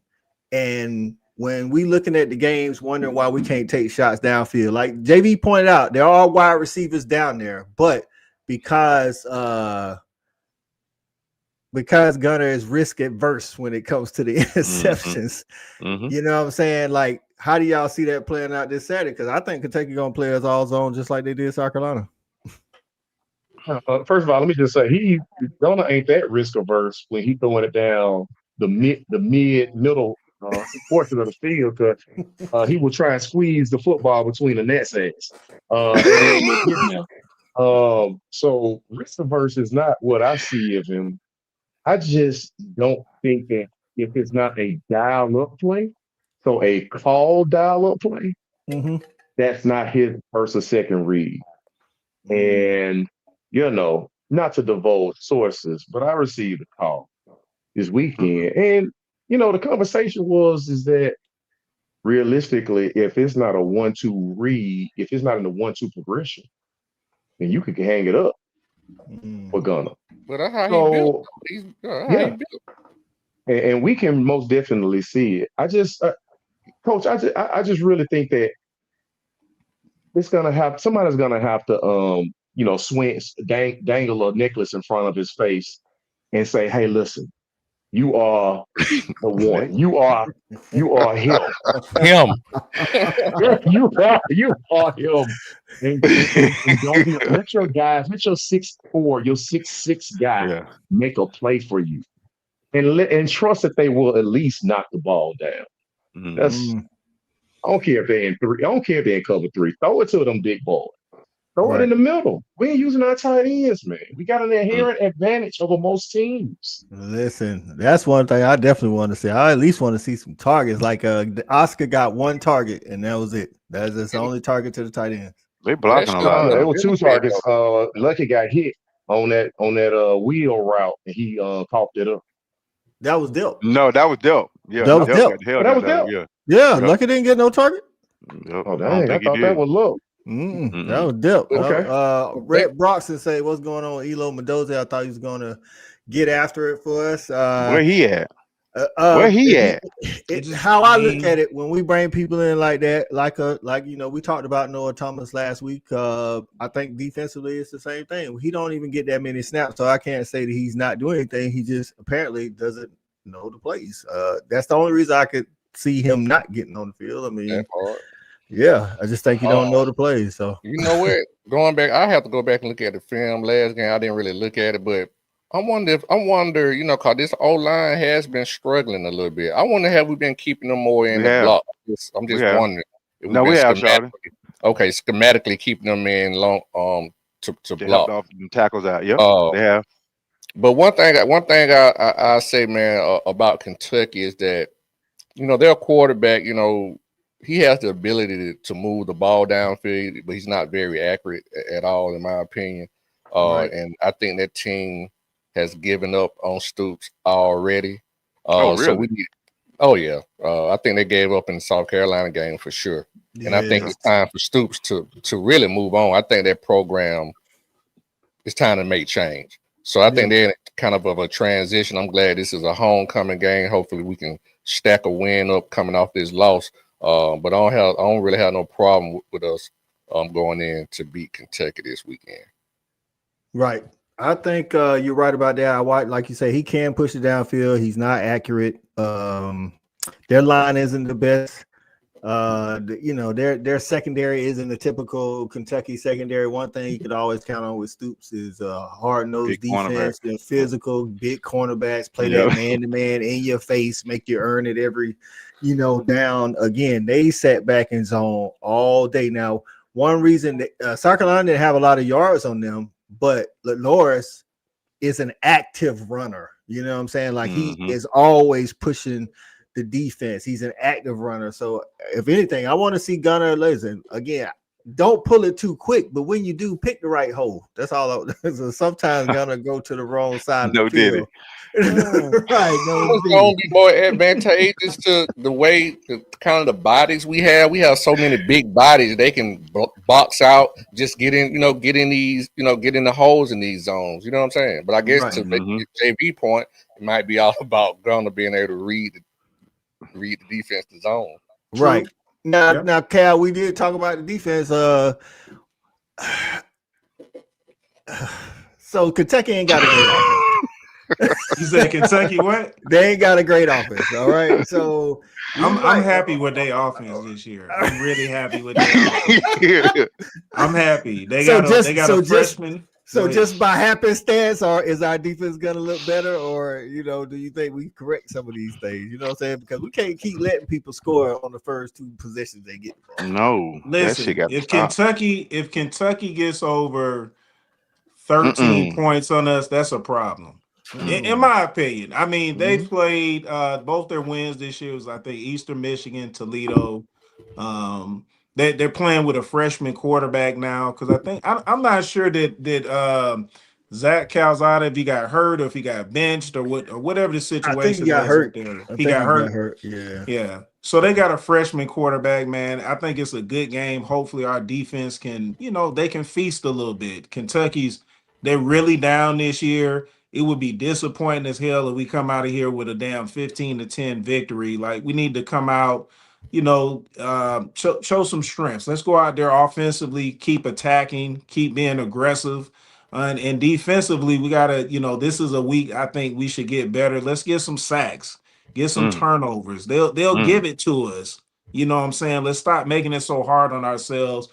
Speaker 5: And when we looking at the games, wondering why we can't take shots downfield, like JV pointed out, there are wide receivers down there, but because Gunner is risk adverse when it comes to the interceptions, you know what I'm saying? Like, how do y'all see that playing out this Saturday? Because I think Kentucky gonna play us all zone just like they did South Carolina.
Speaker 9: First of all, let me just say Gunner ain't that risk averse when he throwing it down the middle portion of the field, because he will try and squeeze the football between the net sacks. So risk averse is not what I see of him. I just don't think that if it's not a dial-up play, so a call dial-up play, that's not his first or second read. And, not to divulge sources, but I received a call this weekend. And, the conversation is that realistically, if it's not a 1-2 read, if it's not in the 1-2 progression, then you could hang it up for Gunner.
Speaker 10: But that's how he built. He built.
Speaker 9: And we can most definitely see it. I just, Coach, I just really think that somebody's gonna have to dangle a necklace in front of his face and say, "Hey, listen, you are the one. You are him.
Speaker 10: Him.
Speaker 9: You are him. And don't let your guys, let your 6'4", your 6'6" guy make a play for you, and trust that they will at least knock the ball down. I don't care if they're in 3. I don't care if they're in cover 3. Throw it to them big boys. Throw it in the middle. We ain't using our tight ends, man. We got an inherent advantage over most teams.
Speaker 5: Listen, that's one thing I definitely want to see. I at least want to see some targets. Like Oscar got one target, and that was it. That's the only target to the tight end.
Speaker 11: They blocking a lot.
Speaker 9: There were 2 targets. Lucky got hit on that wheel route, and he coughed it up.
Speaker 5: That was Delp.
Speaker 11: No, that was Delp. Yeah,
Speaker 5: that was Delp.
Speaker 9: That was Delp.
Speaker 5: Yeah, Lucky didn't get no target.
Speaker 9: Oh, dang. I thought that was low.
Speaker 5: That was Delp.
Speaker 9: Okay.
Speaker 5: Red Broxton say, "What's going on, Elo Mendoza? I thought he was going to get after it for us."
Speaker 11: Where he at?
Speaker 5: How I look at it, when we bring people in like that, we talked about Noah Thomas last week. I think defensively it's the same thing. He don't even get that many snaps, so I can't say that he's not doing anything. He just apparently doesn't know the plays. That's the only reason I could see him not getting on the field. I mean, I just think he don't know the plays. So
Speaker 10: you know what? Going back, I have to go back and look at the film. Last game, I didn't really look at it, but I wonder, because this O-line has been struggling a little bit. I wonder, have we been keeping them more in the block? I'm just wondering.
Speaker 11: No, we have, Charlie.
Speaker 10: Okay, schematically keeping them in long to block.
Speaker 11: Off the tackles out. Yep, they have.
Speaker 10: But one thing I say, man, about Kentucky is that, their quarterback, he has the ability to move the ball downfield, but he's not very accurate at all, in my opinion. And I think that team has given up on Stoops already.
Speaker 11: Really?
Speaker 10: So we need. I think they gave up in the South Carolina game for sure. And I think it's time for Stoops to really move on. I think that program, it's time to make change. So I think they're in kind of a transition. I'm glad this is a homecoming game. Hopefully we can stack a win up coming off this loss. But I don't really have no problem with us going in to beat Kentucky this weekend.
Speaker 5: Right. I think you're right about that. Like you say, he can push it downfield. He's not accurate. Their line isn't the best. Their secondary isn't the typical Kentucky secondary. One thing you could always count on with Stoops is hard-nosed defense, physical, big cornerbacks, play that man-to-man in your face, make you earn it every, down. Again, they sat back in zone all day. Now, one reason that South Carolina didn't have a lot of yards on them, but Norris is an active runner. You know what I'm saying? Like he is always pushing the defense. He's an active runner. So if anything, I want to see Gunnar. Listen, again, don't pull it too quick, but when you do, pick the right hole. That's all. So sometimes Gunnar go to the wrong side of the field. Right.
Speaker 10: It's going to be more advantageous to the way, kind of the bodies we have. We have so many big bodies. They can box out, just get in these, get in the holes in these zones. You know what I'm saying? But I guess to make the JV point, it might be all about Gunnar being able to read the defense, the zone.
Speaker 5: Right. Now, Cal, we did talk about the defense. So Kentucky ain't got a great offense.
Speaker 8: You said Kentucky what?
Speaker 5: They ain't got a great offense. All right. So
Speaker 8: I'm happy with their offense this year. I'm really happy with their offense. I'm happy. They got a freshman.
Speaker 5: So just by happenstance, or is our defense gonna look better, or do you think we correct some of these things? You know what I'm saying? Because we can't keep letting people score on the first two positions they get.
Speaker 11: No,
Speaker 8: listen. If Kentucky gets over 13 points on us, that's a problem. In my opinion. I mean, they played both their wins this year was, I think, Eastern Michigan, Toledo. They're playing with a freshman quarterback now because I think I'm not sure that Zach Calzada, if he got hurt or if he got benched or whatever the situation.
Speaker 5: I think he got hurt.
Speaker 8: He got hurt.
Speaker 5: Yeah.
Speaker 8: So they got a freshman quarterback, man. I think it's a good game. Hopefully our defense can, they can feast a little bit. They're really down this year. It would be disappointing as hell if we come out of here with a damn 15-10 victory. Like, we need to come out, show some strengths. Let's go out there offensively, keep attacking, keep being aggressive. And defensively, we got to, this is a week I think we should get better. Let's get some sacks, get some turnovers. They'll give it to us. You know what I'm saying? Let's stop making it so hard on ourselves.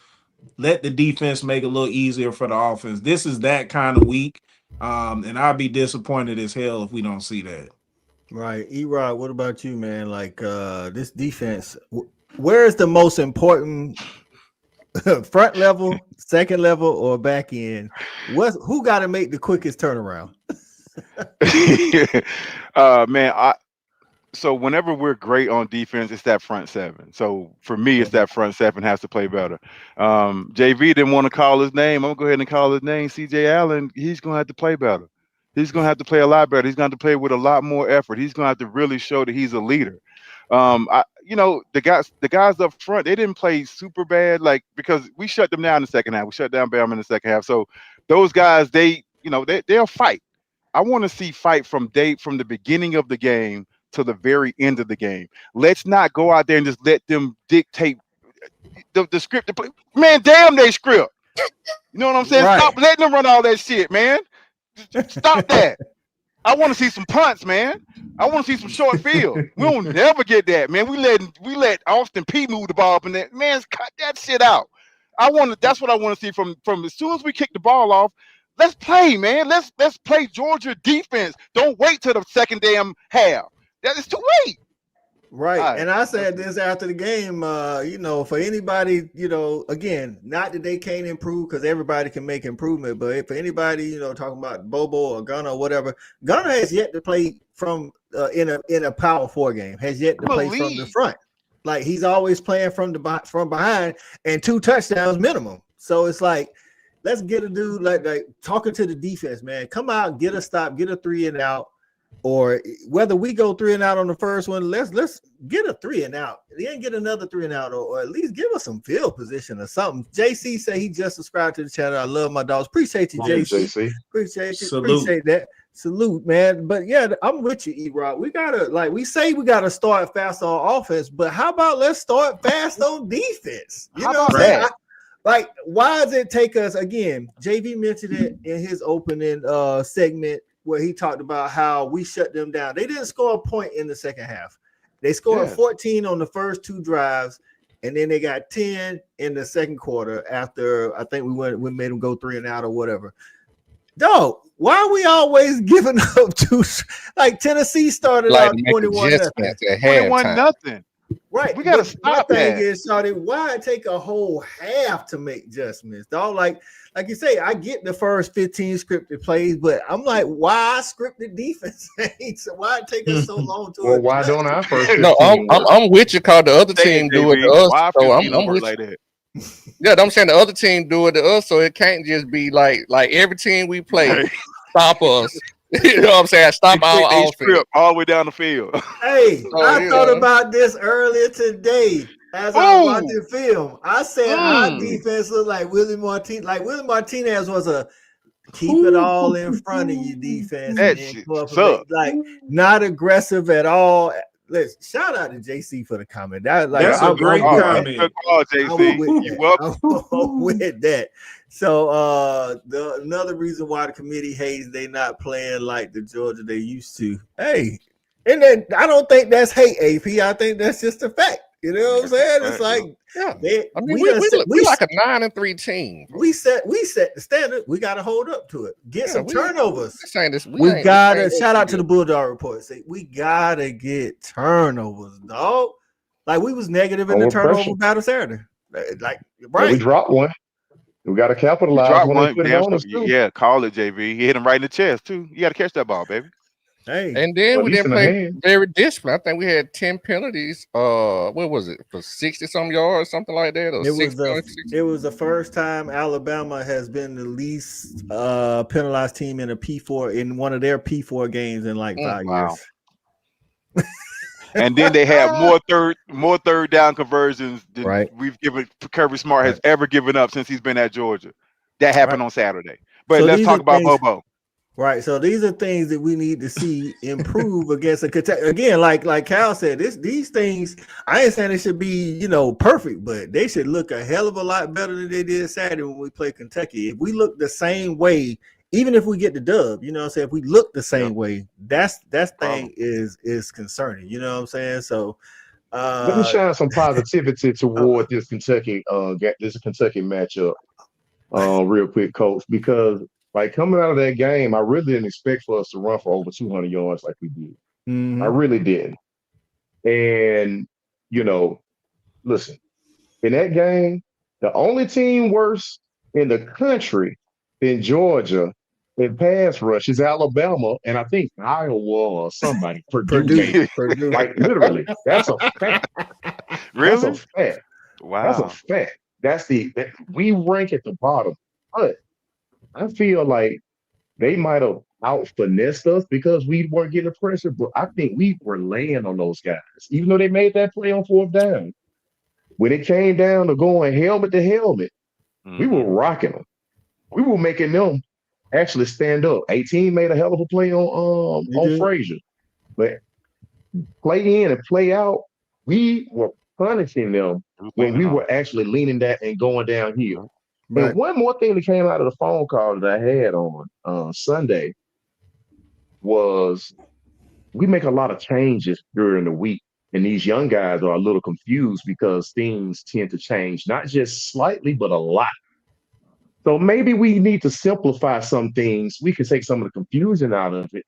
Speaker 8: Let the defense make it a little easier for the offense. This is that kind of week. And I'll be disappointed as hell if we don't see that.
Speaker 5: Right. E-Rod, what about you, man? Like this defense, where is the most important front level, second level, or back end? Who got to make the quickest turnaround?
Speaker 11: Man, so whenever we're great on defense, it's that front seven. So for me, it's that front seven has to play better. JV didn't want to call his name. I'm gonna go ahead and call his name. CJ Allen, he's gonna have to play better. He's gonna have to play a lot better. He's gonna have to play with a lot more effort. He's gonna have to really show that he's a leader. The guys up front, they didn't play super bad, because we shut them down in the second half. We shut down Bama in the second half. So those guys, they'll fight. I want to see fight from the beginning of the game to the very end of the game. Let's not go out there and just let them dictate the script to play. Man, damn they script. You know what I'm saying? Right. Stop letting them run all that shit, man. Stop that. I want to see some punts, man. I want to see some short field. We don't never get that, man. We let Austin P move the ball up in there. Man, cut that shit out. That's what I want to see from as soon as we kick the ball off. Let's play, man. Let's play Georgia defense. Don't wait till the second damn half. That is too late.
Speaker 5: Right. And I said this after the game, for anybody, again, not that they can't improve because everybody can make improvement, but for anybody, talking about Bobo or Gunnar or whatever, Gunnar has yet to play from in a Power 4 game, has yet to play from the front. Like he's always playing from behind and 2 touchdowns minimum. So it's like, let's get a dude like talking to the defense, man. Come out, get a stop, get a 3 and out. Or whether we go 3 and out on the first one, let's get a 3 and out. Then get another 3 and out, or at least give us some field position or something. JC said he just subscribed to the channel. I love my dogs. Appreciate you, JC. Appreciate you.
Speaker 8: Salute.
Speaker 5: Appreciate that. Salute, man. But yeah, I'm with you, E-Rock. We gotta we start fast on offense, but how about let's start fast on defense? You know what I'm saying? Like, why does it take us again? JV mentioned it in his opening segment where he talked about how we shut them down. They didn't score a point in the second half. They scored 14 on the first 2 drives, and then they got 10 in the second quarter after I think we made them go 3 and out or whatever. Dog, why are we always giving up to like Tennessee started out
Speaker 11: 21-0.
Speaker 5: Right.
Speaker 11: We gotta stop that.
Speaker 5: Is, Shawty, why take a whole half to make adjustments? Dog, like you say, I get the first 15 scripted plays, but I'm like, why scripted defense? So why it take us so long to
Speaker 9: well, why don't I first?
Speaker 10: No, I'm with you because the other team do it to us. So I'm with
Speaker 11: like that.
Speaker 10: Yeah, I'm saying the other team do it to us, so it can't just be like every team we play stop us. You know what I'm saying? Stop our offense
Speaker 11: all the way down the field.
Speaker 5: Hey, I thought about this earlier today as I was watching film. I said our defense looked like Willie Martinez. Like Willie Martinez was a keep it all in front of you defense.
Speaker 11: That
Speaker 5: and
Speaker 11: shit
Speaker 5: go up and
Speaker 11: sucked.
Speaker 5: like not aggressive at all. Let's shout out to JC for the comment.
Speaker 8: That's a great comment.
Speaker 11: Good call, JC.
Speaker 5: You welcome. I'm with that. So another reason why the committee hates they not playing like the Georgia they used to. Hey, and then I don't think that's hate, AP. I think that's just a fact. You know what I'm saying? It's like
Speaker 10: we like a 9-3 team.
Speaker 5: We set the standard. We got to hold up to it. Get some turnovers.
Speaker 10: We
Speaker 5: gotta shout out to the Bulldog report. Say we gotta get turnovers, dog. Like we was negative in the turnover battle Saturday. Like right,
Speaker 9: we dropped one. We got to capitalize when they put it on us too.
Speaker 11: Yeah, call it, JV. He hit him right in the chest too. You got to catch that ball, baby.
Speaker 5: Hey,
Speaker 10: and then we didn't play very disciplined. I think we had 10 penalties. What was it for 60-some yards, something like that? Or
Speaker 5: it was the first time Alabama has been the least penalized team in a P4 in one of their P4 games in like 5 years.
Speaker 11: And then they have more third down conversions than we've given Kirby Smart has ever given up since he's been at Georgia. That happened on Saturday. But let's talk about Bobo.
Speaker 5: Right, so these are things that we need to see improve against a again, like Cal said. These things, I ain't saying they should be perfect, but they should look a hell of a lot better than they did Saturday when we played Kentucky. If we look the same way, even if we get the dub, if we look the same way, that thing is concerning. You know what I'm saying? So
Speaker 9: let me shine some positivity toward this Kentucky matchup, real quick, Coach, because. Like coming out of that game, I really didn't expect for us to run for over 200 yards like we did. I really didn't. And, listen, in that game, the only team worse in the country than Georgia in pass rush is Alabama, and I think Iowa or somebody, Purdue. Like literally, that's a fact.
Speaker 11: Really?
Speaker 9: That's a fact.
Speaker 11: Wow.
Speaker 9: That's a fact. We rank at the bottom, but I feel like they might have out-finessed us because we weren't getting pressure, but I think we were laying on those guys. Even though they made that play on 4th down, when it came down to going helmet to helmet, we were rocking them. We were making them actually stand up. 18 made a hell of a play on Frazier. But play in and play out, we were punishing them when we were actually leaning that and going downhill. Right. And one more thing that came out of the phone call that I had on Sunday was we make a lot of changes during the week, and these young guys are a little confused because things tend to change, not just slightly, but a lot. So maybe we need to simplify some things. We can take some of the confusion out of it.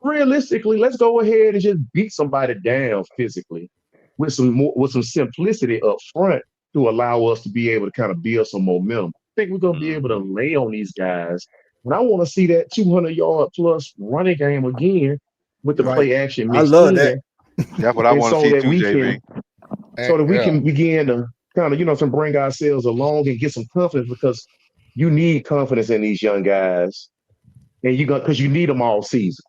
Speaker 9: Realistically, let's go ahead and just beat somebody down physically with some simplicity up front to allow us to be able to kind of build some momentum. I think we're going to be able to lay on these guys. And I want to see that 200-yard plus running game again with the play action.
Speaker 5: I love that.
Speaker 11: That's what I want to see too, JV.
Speaker 9: So that we can begin to kind of, bring ourselves along and get some confidence, because you need confidence in these young guys, and because you need them all season.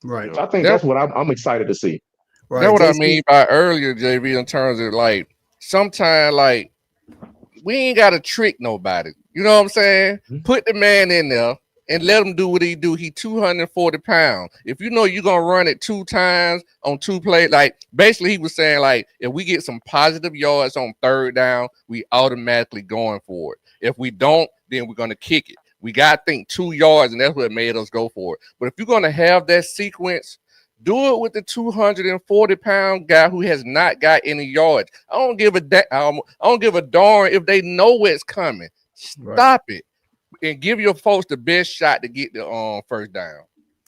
Speaker 5: Right.
Speaker 9: So I think that's what I'm excited to see.
Speaker 10: Right. That's what I mean by earlier, JV, in terms of sometimes we ain't got to trick nobody. You know what I'm saying? Put the man in there and let him do what he do. He 240 pounds. If you know you're gonna run it 2 times on 2 plays, like basically he was saying, like, if we get some positive yards on 3rd down, we automatically going for it. If we don't, then we're gonna kick it. We got to think 2 yards, and that's what made us go for it. But if you're gonna have that sequence, do it with the 240-pound guy who has not got any yards. I don't give a darn if they know what's coming. Stop it and give your folks the best shot to get the 1st down.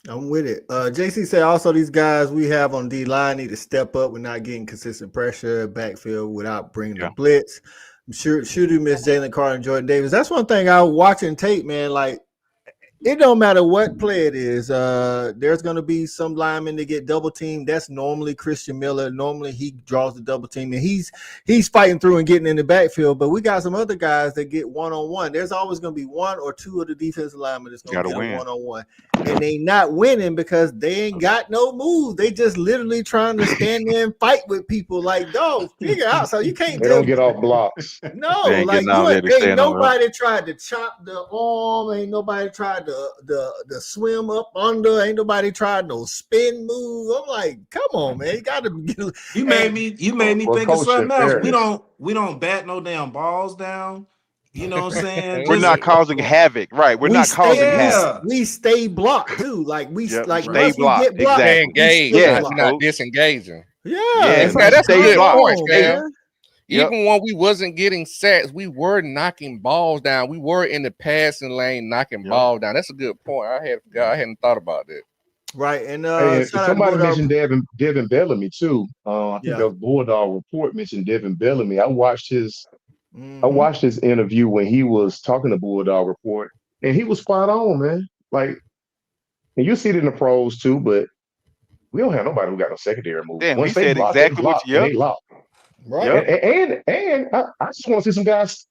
Speaker 5: I'm with it. JC said also these guys we have on D line need to step up. We're not getting consistent pressure backfield without bringing the blitz. I'm sure you miss Jalen Carter and Jordan Davis. That's one thing I was watching tape, man. Like, it don't matter what play it is. There's going to be some linemen that get double teamed. That's normally Christian Miller. Normally he draws the double team, and he's fighting through and getting in the backfield. But we got some other guys that get one-on-one. There's always going to be 1 or 2 of the defensive linemen that's going to get a one-on-one. And they not winning because they ain't got no moves. They just literally trying to stand there and fight with people like, dog, figure out. So you can't
Speaker 9: They don't get off blocks.
Speaker 5: No, like ain't nobody tried to chop the arm. Ain't nobody tried to the swim up under. Ain't nobody tried no spin move. I'm like, come on, man. You gotta get.
Speaker 8: You made me think of something else. We don't bat no damn balls down. You know what I'm saying?
Speaker 11: We're not causing havoc, right? We're not causing havoc.
Speaker 5: We stay blocked too. Like we
Speaker 11: stay
Speaker 5: once
Speaker 11: blocked.
Speaker 5: We get blocked,
Speaker 10: engaged.
Speaker 5: Yeah,
Speaker 10: not disengaging.
Speaker 5: Yeah,
Speaker 10: that's a good point, man.
Speaker 11: Yep.
Speaker 10: Even when we wasn't getting sacks, we were knocking balls down. We were in the passing lane knocking balls down. That's a good point. I hadn't thought about that.
Speaker 5: Right, and
Speaker 9: somebody mentioned Devin Bellamy too. I think that was Bulldog Report mentioned Devin Bellamy. I watched his interview when he was talking to Bulldog Report, and he was spot on, man. Like, and you see it in the pros too, but we don't have nobody who got no secondary move.
Speaker 11: Damn,
Speaker 9: Once
Speaker 11: he said exactly what
Speaker 9: they lock. Right, and I just want to see some guys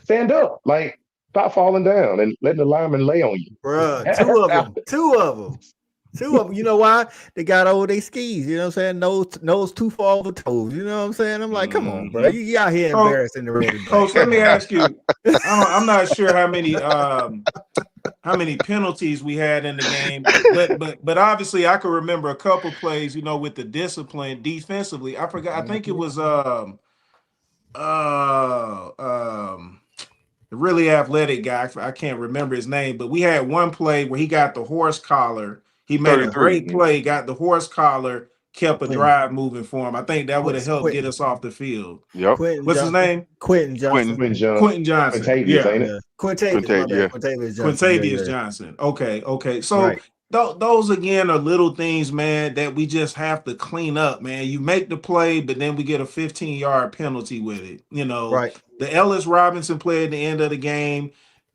Speaker 9: stand up, like stop falling down and letting the lineman lay on you.
Speaker 5: Bruh, two of them. You know why? They got over their skis. You know what I'm saying? Nose too far over toes. You know what I'm saying? I'm like, come on, bro. You out here embarrassing the red.
Speaker 8: Coach, let me ask you. I'm not sure how many penalties we had in the game, but obviously I can remember a couple plays, you know, with the discipline defensively. I forgot. I think it was the really athletic guy. I can't remember his name, but we had one play where he got the horse collar. He made a great play, got the horse collar, kept a drive moving for him. I think that would have helped get us off the field.
Speaker 11: Yep.
Speaker 8: What's his name?
Speaker 5: Quentin Johnson.
Speaker 8: Quentin Johnson.
Speaker 5: Quintavious
Speaker 8: Johnson. Okay. So those again are little things, man, that we just have to clean up, man. You make the play, but then we get a 15-yard penalty with it. You know, the Ellis Robinson play at the end of the game.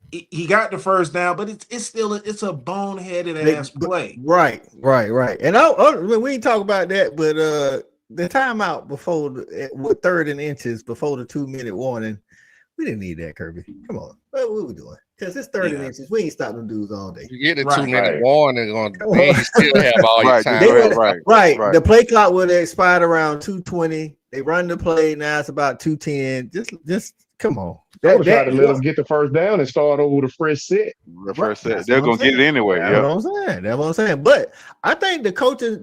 Speaker 8: He got the first down, but it's still a boneheaded ass play.
Speaker 5: Right. And we ain't talk about that, but the timeout before with 3rd and inches before the 2-minute warning, we didn't need that, Kirby. Come on, what we doing? Because it's 3rd and inches. We ain't stopping them dudes all day.
Speaker 10: You get a 2-minute warning on, you still have all your time.
Speaker 5: Right. The play clock would have expired around 2:20. They run the play now. It's about 2:10. Just come on.
Speaker 9: I would try to let them get the first down and start over the fresh set.
Speaker 11: They're gonna get it anyway.
Speaker 5: That's what I'm saying. But I think the coaches,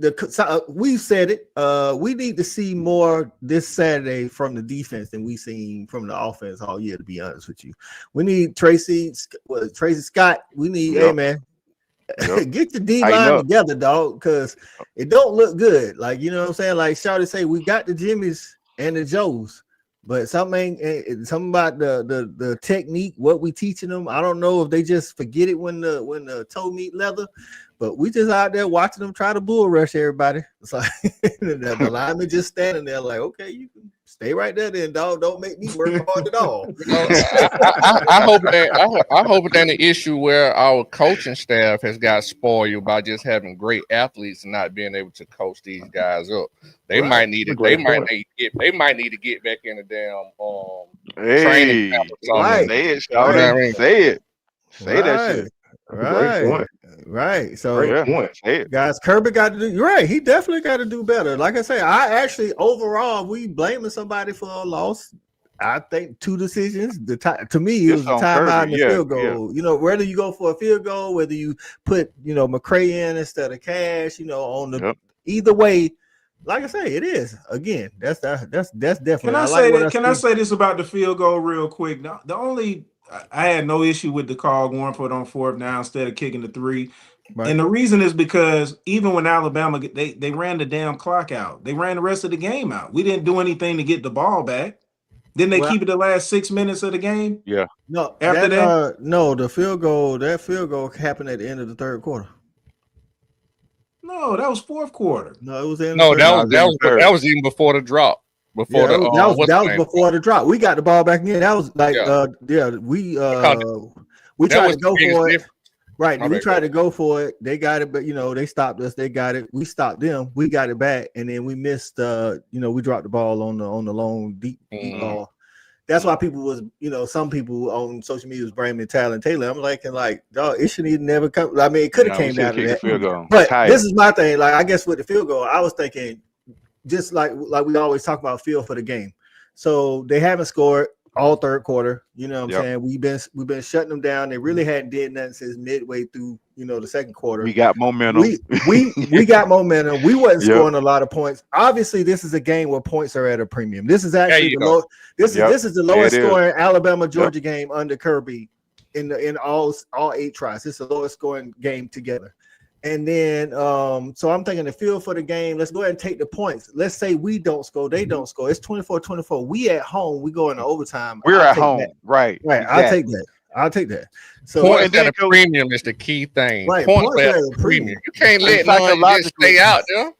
Speaker 5: we've said it. We need to see more this Saturday from the defense than we've seen from the offense all year. To be honest with you, we need Tracy Scott. We need, hey man, get your D line together, dog, because it don't look good. Like, you know what I'm saying? Like Shawty say, we got the Jimmys and the Joes. But something about the technique, what we teaching them. I don't know if they just forget it when the toe meet leather, but we just out there watching them try to bull rush everybody. It's like the lineman just standing there like, okay, you can stay right there then, dog. Don't make me work hard at all.
Speaker 10: I hope that the issue where our coaching staff has got spoiled by just having great athletes and not being able to coach these guys up. They might need to. They might need to get back in the damn training camp or something.
Speaker 11: Say it, Shawty. Say it. Say that shit.
Speaker 5: Right. So, guys, Kirby got to do right. He definitely got to do better. Like I say, I actually overall we blaming somebody for a loss. I think two decisions. To me, it
Speaker 11: It's
Speaker 5: was the
Speaker 11: on
Speaker 5: timeout and
Speaker 11: Kirby.
Speaker 5: the
Speaker 11: Yeah,
Speaker 5: field goal. You know, whether you go for a field goal, whether you put McCray in instead of Cash, on the either way. Like I say, it is again. That's definitely.
Speaker 8: Can I say that? Can I say this about the field goal real quick? The only I had no issue with the call going for it on 4th down instead of kicking the 3.
Speaker 5: Right.
Speaker 8: And the reason is because even when Alabama they ran the damn clock out, they ran the rest of the game out. We didn't do anything to get the ball back. Didn't they keep it the last 6 minutes of the game?
Speaker 11: Yeah.
Speaker 5: No.
Speaker 8: After that,
Speaker 5: no. The field goal. That field goal happened at the end of the 3rd quarter.
Speaker 8: No, that was 4th quarter.
Speaker 5: No, it was in.
Speaker 10: No, that was even before the drop. Before
Speaker 5: that was before the drop. We got the ball back in. That was like we tried to go for it. Right. We tried to go for it. They got it, but they stopped us. They got it. We stopped them. We got it back, and then we missed. We dropped the ball on the long deep ball. That's why people was, some people on social media was blaming Tyler Taylor. I'm like, dog, it shouldn't even never come. I mean, it could have came down to that. But this is my thing. Like, I guess with the field goal, I was thinking, just like we always talk about, feel for the game. So they haven't scored all 3rd quarter. You know what I'm saying? We've been shutting them down. They really hadn't did nothing since midway through, the 2nd quarter.
Speaker 11: We got momentum.
Speaker 5: We got momentum. We wasn't scoring a lot of points. Obviously, this is a game where points are at a premium. This is actually this is the lowest scoring Alabama Georgia game under Kirby in all 8 tries. It's the lowest scoring game together. And then, so I'm thinking the feel for the game. Let's go ahead and take the points. Let's say we don't score, they don't score. It's 24-24. We at home. We go into overtime.
Speaker 11: We're at home, right?
Speaker 5: Exactly. I'll take that. So
Speaker 10: points at a premium is the key thing.
Speaker 5: Right,
Speaker 10: points at a premium. You can't let none just stay out there.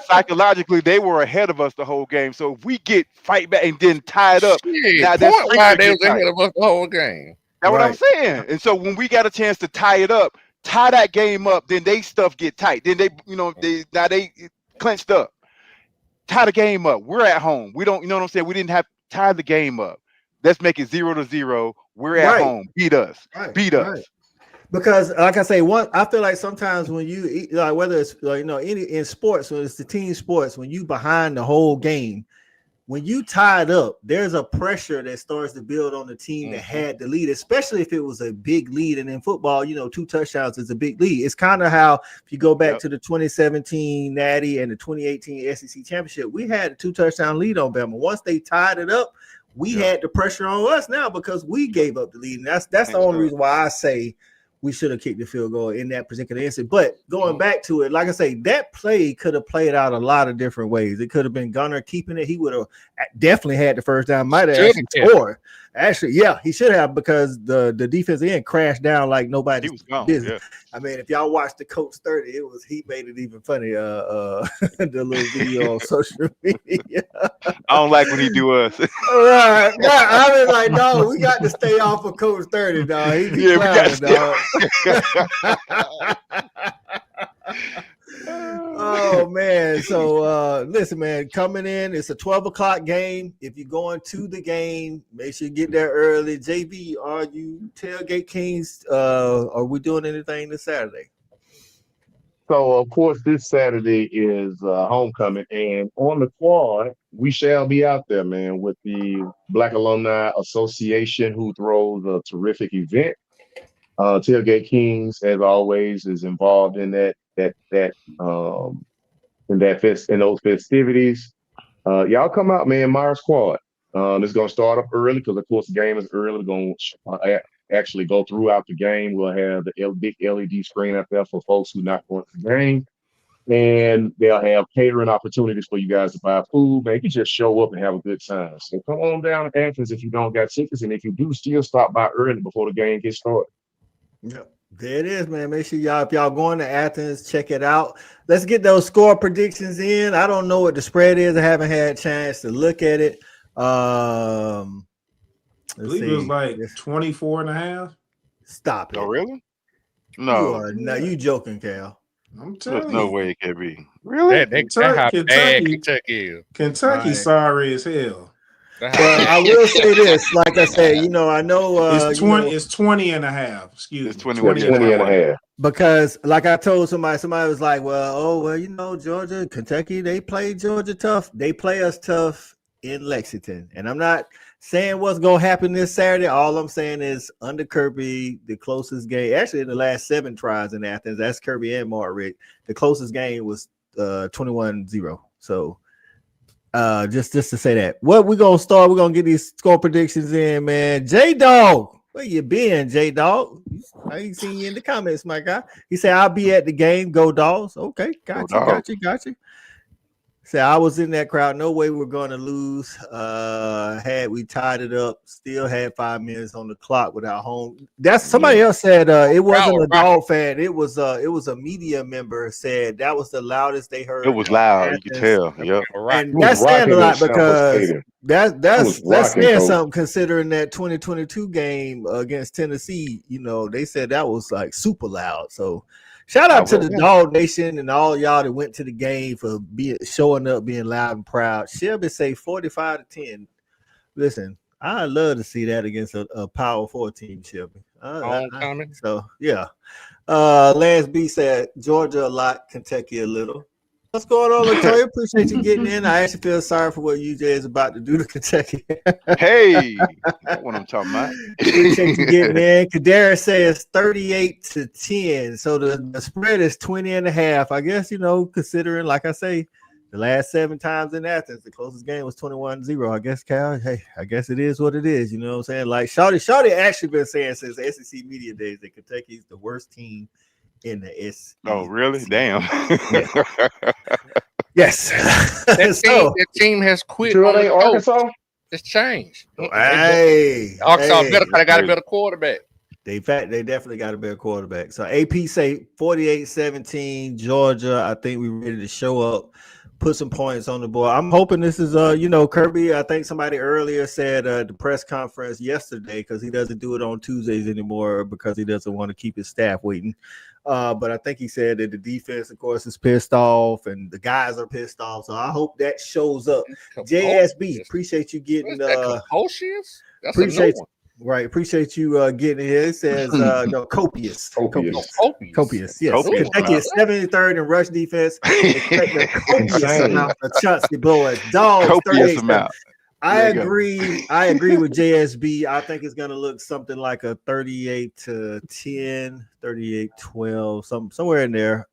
Speaker 11: Psychologically, they were ahead of us the whole game. So if we get fight back and then tie it up,
Speaker 10: now they was ahead of us the whole game.
Speaker 11: That's what I'm saying. And so when we got a chance to tie it up, tie that game up, then they stuff get tight. Then they they clenched up. Tie the game up. We're at home. We don't, what I'm saying? We didn't have to tie the game up. Let's make it 0-0. We're at home. Beat us. Beat us. Right.
Speaker 5: Because, like I say, I feel like sometimes when you eat, like whether it's in sports, when it's the team sports, when you behind the whole game, when you tied up, there's a pressure that starts to build on the team that had the lead, especially if it was a big lead. And in football, 2 touchdowns is a big lead. It's kind of how, if you go back to the 2017 Natty and the 2018 SEC Championship, we had a 2 touchdown lead on Bama. Once they tied it up, we had the pressure on us now because we gave up the lead. And that's the only reason why I say we should have kicked the field goal in that particular instance. But going back to it, like I say, that play could have played out a lot of different ways. It could have been Gunner keeping it. He would have definitely had the first down. Might have actually scored. Actually, yeah, he should have, because the defensive end crashed down like nobody's business. I mean, if y'all watched the Coach 30, he made it even funny. The little video on social media.
Speaker 11: I don't like when he do us.
Speaker 5: Right. I was like, no, we got to stay off of Coach 30, dog. He clowning, dog. Oh man, so listen, man, coming in, it's a 12:00 game. If you're going to the game, make sure you get there early. JB, are you Tailgate Kings? Are we doing anything this Saturday?
Speaker 9: So of course this Saturday is homecoming, and on the quad we shall be out there, man, with the Black Alumni Association, who throws a terrific event. Tailgate Kings, as always, is involved in in those festivities. Y'all come out, man. Myers Quad. It's gonna start up early because, of course, the game is early. We're gonna actually go throughout the game. We'll have the big LED screen up there for folks who not going to the game, and they'll have catering opportunities for you guys to buy food. Man, you can just show up and have a good time. So come on down to Athens if you don't got tickets, and if you do, still stop by early before the game gets started.
Speaker 5: Yep. There it is, man. Make sure if y'all going to Athens, check it out. Let's get those score predictions in. I don't know what the spread is. I haven't had a chance to look at it.
Speaker 8: I believe it was like 24.5.
Speaker 5: Stop it.
Speaker 11: Oh, really? No.
Speaker 5: You joking, Cal.
Speaker 8: I'm telling
Speaker 11: There's
Speaker 8: you.
Speaker 11: no way it can be. Really?
Speaker 8: Kentucky sorry as hell.
Speaker 5: Well, I will say this, like I said, I know
Speaker 8: it's 20. It's 20.5. Excuse me.
Speaker 11: It's 20.5.
Speaker 5: Because, like I told somebody was like, Georgia, Kentucky, they play Georgia tough. They play us tough in Lexington, and I'm not saying what's gonna happen this Saturday. All I'm saying is under Kirby, the closest game, actually in the last 7 tries in Athens, that's Kirby and Marrick. The closest game was 21-0. So just to say that. What we're gonna start, we're gonna get these score predictions in, man. J-Dog, where you been, J-Dog? I ain't seen you in the comments, my guy. He said, I'll be at the game. Go Dogs. Okay, got you. Say I was in that crowd. No way we're going to lose. Had we tied it up, still had 5 minutes on the clock without home. That's somebody else said it wasn't a dog fan. It was a media member said that was the loudest they heard.
Speaker 11: It was loud. You could tell. Yep.
Speaker 5: And that's saying a lot because that's saying something considering that 2022 game against Tennessee. You know, they said that was like super loud. So. Shout out to the Dog Nation and all y'all that went to the game for showing up, being loud and proud. Shelby say 45-10. Listen, I love to see that against a Power 4 team, Shelby. So yeah. Lance B said Georgia a lot, Kentucky a little. What's going on, Latoya? Appreciate you getting in. I actually feel sorry for what UGA is about to do to Kentucky.
Speaker 11: Hey, that's what I'm talking about.
Speaker 5: Appreciate you getting in. Kadara says 38-10. So the spread is 20.5. I guess, considering, like I say, the last 7 times in Athens, the closest game was 21-0. I guess, Cal, hey, I guess it is what it is. You know what I'm saying? Like, Shawty actually been saying since SEC Media Days that Kentucky's the worst team in the SEC.
Speaker 11: Oh, really? Damn.
Speaker 5: Yes.
Speaker 10: That team has quit.
Speaker 9: Arkansas?
Speaker 10: It's changed.
Speaker 5: Arkansas
Speaker 10: got a better quarterback.
Speaker 5: They definitely got a better quarterback. So AP say 48-17 Georgia. I think we're ready to show up, put some points on the board. I'm hoping this is Kirby. I think somebody earlier said the press conference yesterday because he doesn't do it on Tuesdays anymore because he doesn't want to keep his staff waiting. But I think he said that the defense, of course, is pissed off and the guys are pissed off. So I hope that shows up. JSB, appreciate you getting
Speaker 10: appreciate
Speaker 5: you. Right, appreciate you getting here. It says copious. Yes, Kentucky is 73rd in rush defense. Expect a copious amount of Chauncey Boys. Dogs.
Speaker 11: Copious amount.
Speaker 5: I agree with JSB. I think it's going to look something like a 38-10, 38-12, somewhere in there.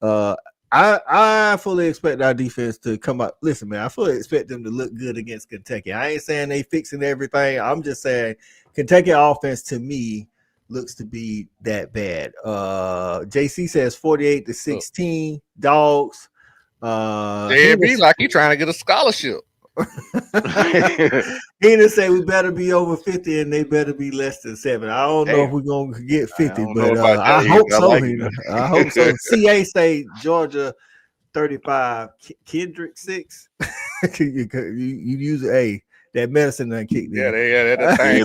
Speaker 5: I fully expect our defense to come up. Listen, man, I fully expect them to look good against Kentucky. I ain't saying they fixing everything. I'm just saying Kentucky offense to me looks to be that bad. JC says 48-16 Dogs.
Speaker 10: JB like he trying to get a scholarship.
Speaker 5: Heenan say we better be over 50 and they better be less than 7. I don't know if we're gonna get 50, but I hope so. I hope so. CA say Georgia 35, Kendrick 6. you use that medicine that kicked in.
Speaker 10: That thing.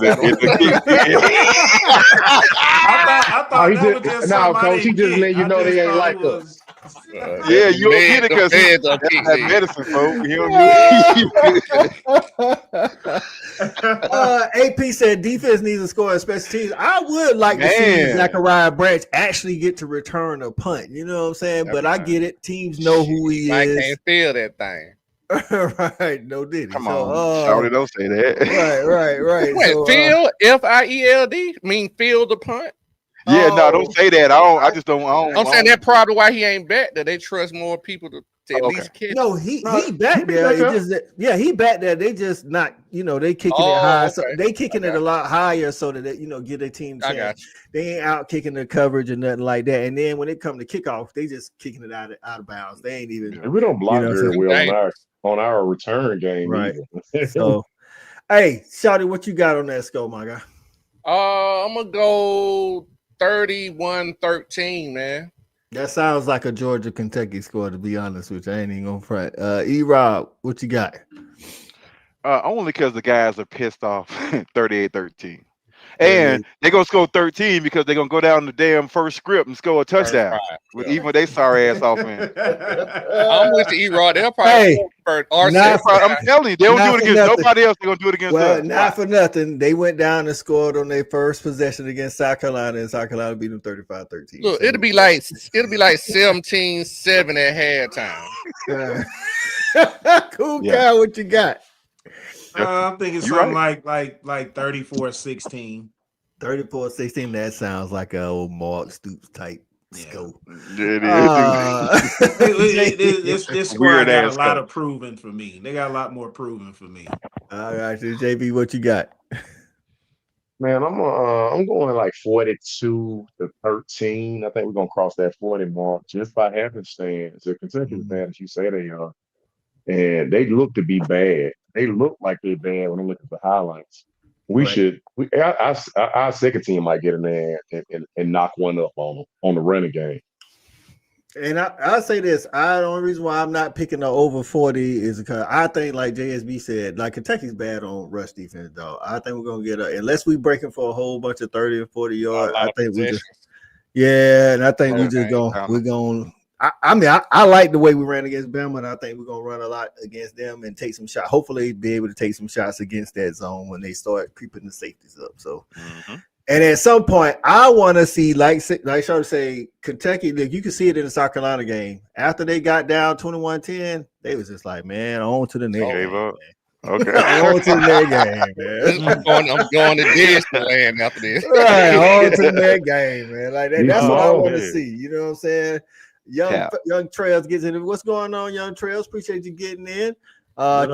Speaker 9: I thought Coach, he just let you know they ain't like us.
Speaker 11: You don't get it because he that medicine, folks.
Speaker 5: AP said defense needs to score on special teams. I would like to see Zachariah Branch actually get to return a punt. You know what I'm saying? But I get it. Teams know who he is.
Speaker 10: I can't feel that thing.
Speaker 5: Right, no diddy.
Speaker 11: Come on, sorry, don't say that.
Speaker 5: Right.
Speaker 10: Wait, field FIELD mean field the punt.
Speaker 11: Yeah, no, don't say that. I just don't.
Speaker 10: I'm saying that's probably why he ain't back there. They trust more people to at least catch.
Speaker 5: No, he back there. He back there. They just not, they kicking it high.
Speaker 10: Okay.
Speaker 5: So they kicking it a lot higher so that they, give their team a chance. They ain't out kicking the coverage or nothing like that. And then when it come to kickoff, they just kicking it out of bounds. They ain't even.
Speaker 9: We don't block very well on our return game.
Speaker 5: Right. So, hey, Shawty, what you got on that score, my guy?
Speaker 10: I'm gonna go 31-13, man.
Speaker 5: That sounds like a Georgia Kentucky score, to be honest with you. I ain't even gonna front. E-Rob, what you got?
Speaker 11: Only because the guys are pissed off 38-13. And they're going to score 13 because they're going to go down the damn first script and score a touchdown. Even with their sorry ass offense.
Speaker 10: I'm with the E-Rod. They'll probably
Speaker 11: I'm telling you, they don't do it against nobody else. They're going to do it against us.
Speaker 5: Not for nothing. They went down and scored on their first possession against South Carolina, and South Carolina beat them 35-13.
Speaker 10: Look, it'll be like 17-7 at halftime.
Speaker 5: Cool, Kyle, what you got?
Speaker 8: I'm thinking something like 34-16.
Speaker 5: 34-16. That sounds like an old Mark Stoops type scope.
Speaker 11: It
Speaker 8: is. This squad got a lot of proving for me. They got a lot more proving for me.
Speaker 5: All right, so JB, what you got?
Speaker 9: Man, I'm going like 42-13. I think we're gonna cross that 40 mark just by happenstance. The Kentucky is bad as you say they are, and they look to be bad. They look like they're bad when I look at the highlights. Our second team might get in there and knock one up on the running game.
Speaker 5: And I'll say this: the only reason why I'm not picking the over 40 is because I think, like JSB said, like Kentucky's bad on rush defense, dog. I think we're gonna get unless we breaking for a whole bunch of 30 and 40 yards. I think we just, and I think we're going. I mean, I like the way we ran against Bama, and I think we're gonna run a lot against them and take some shots. Hopefully, be able to take some shots against that zone when they start creeping the safeties up. So. And at some point, I want to see, like Shorty say, Kentucky. Look, you can see it in the South Carolina game. After they got down 21-10, they was just like, man, on to the next game.
Speaker 11: Okay.
Speaker 5: On to the next game, man.
Speaker 10: I'm going to Disneyland after this.
Speaker 5: Right, on to the next game, man. Like that, that's what I want to see. You know what I'm saying? Young Trails gets in. What's going on, Young Trails? Appreciate you getting in.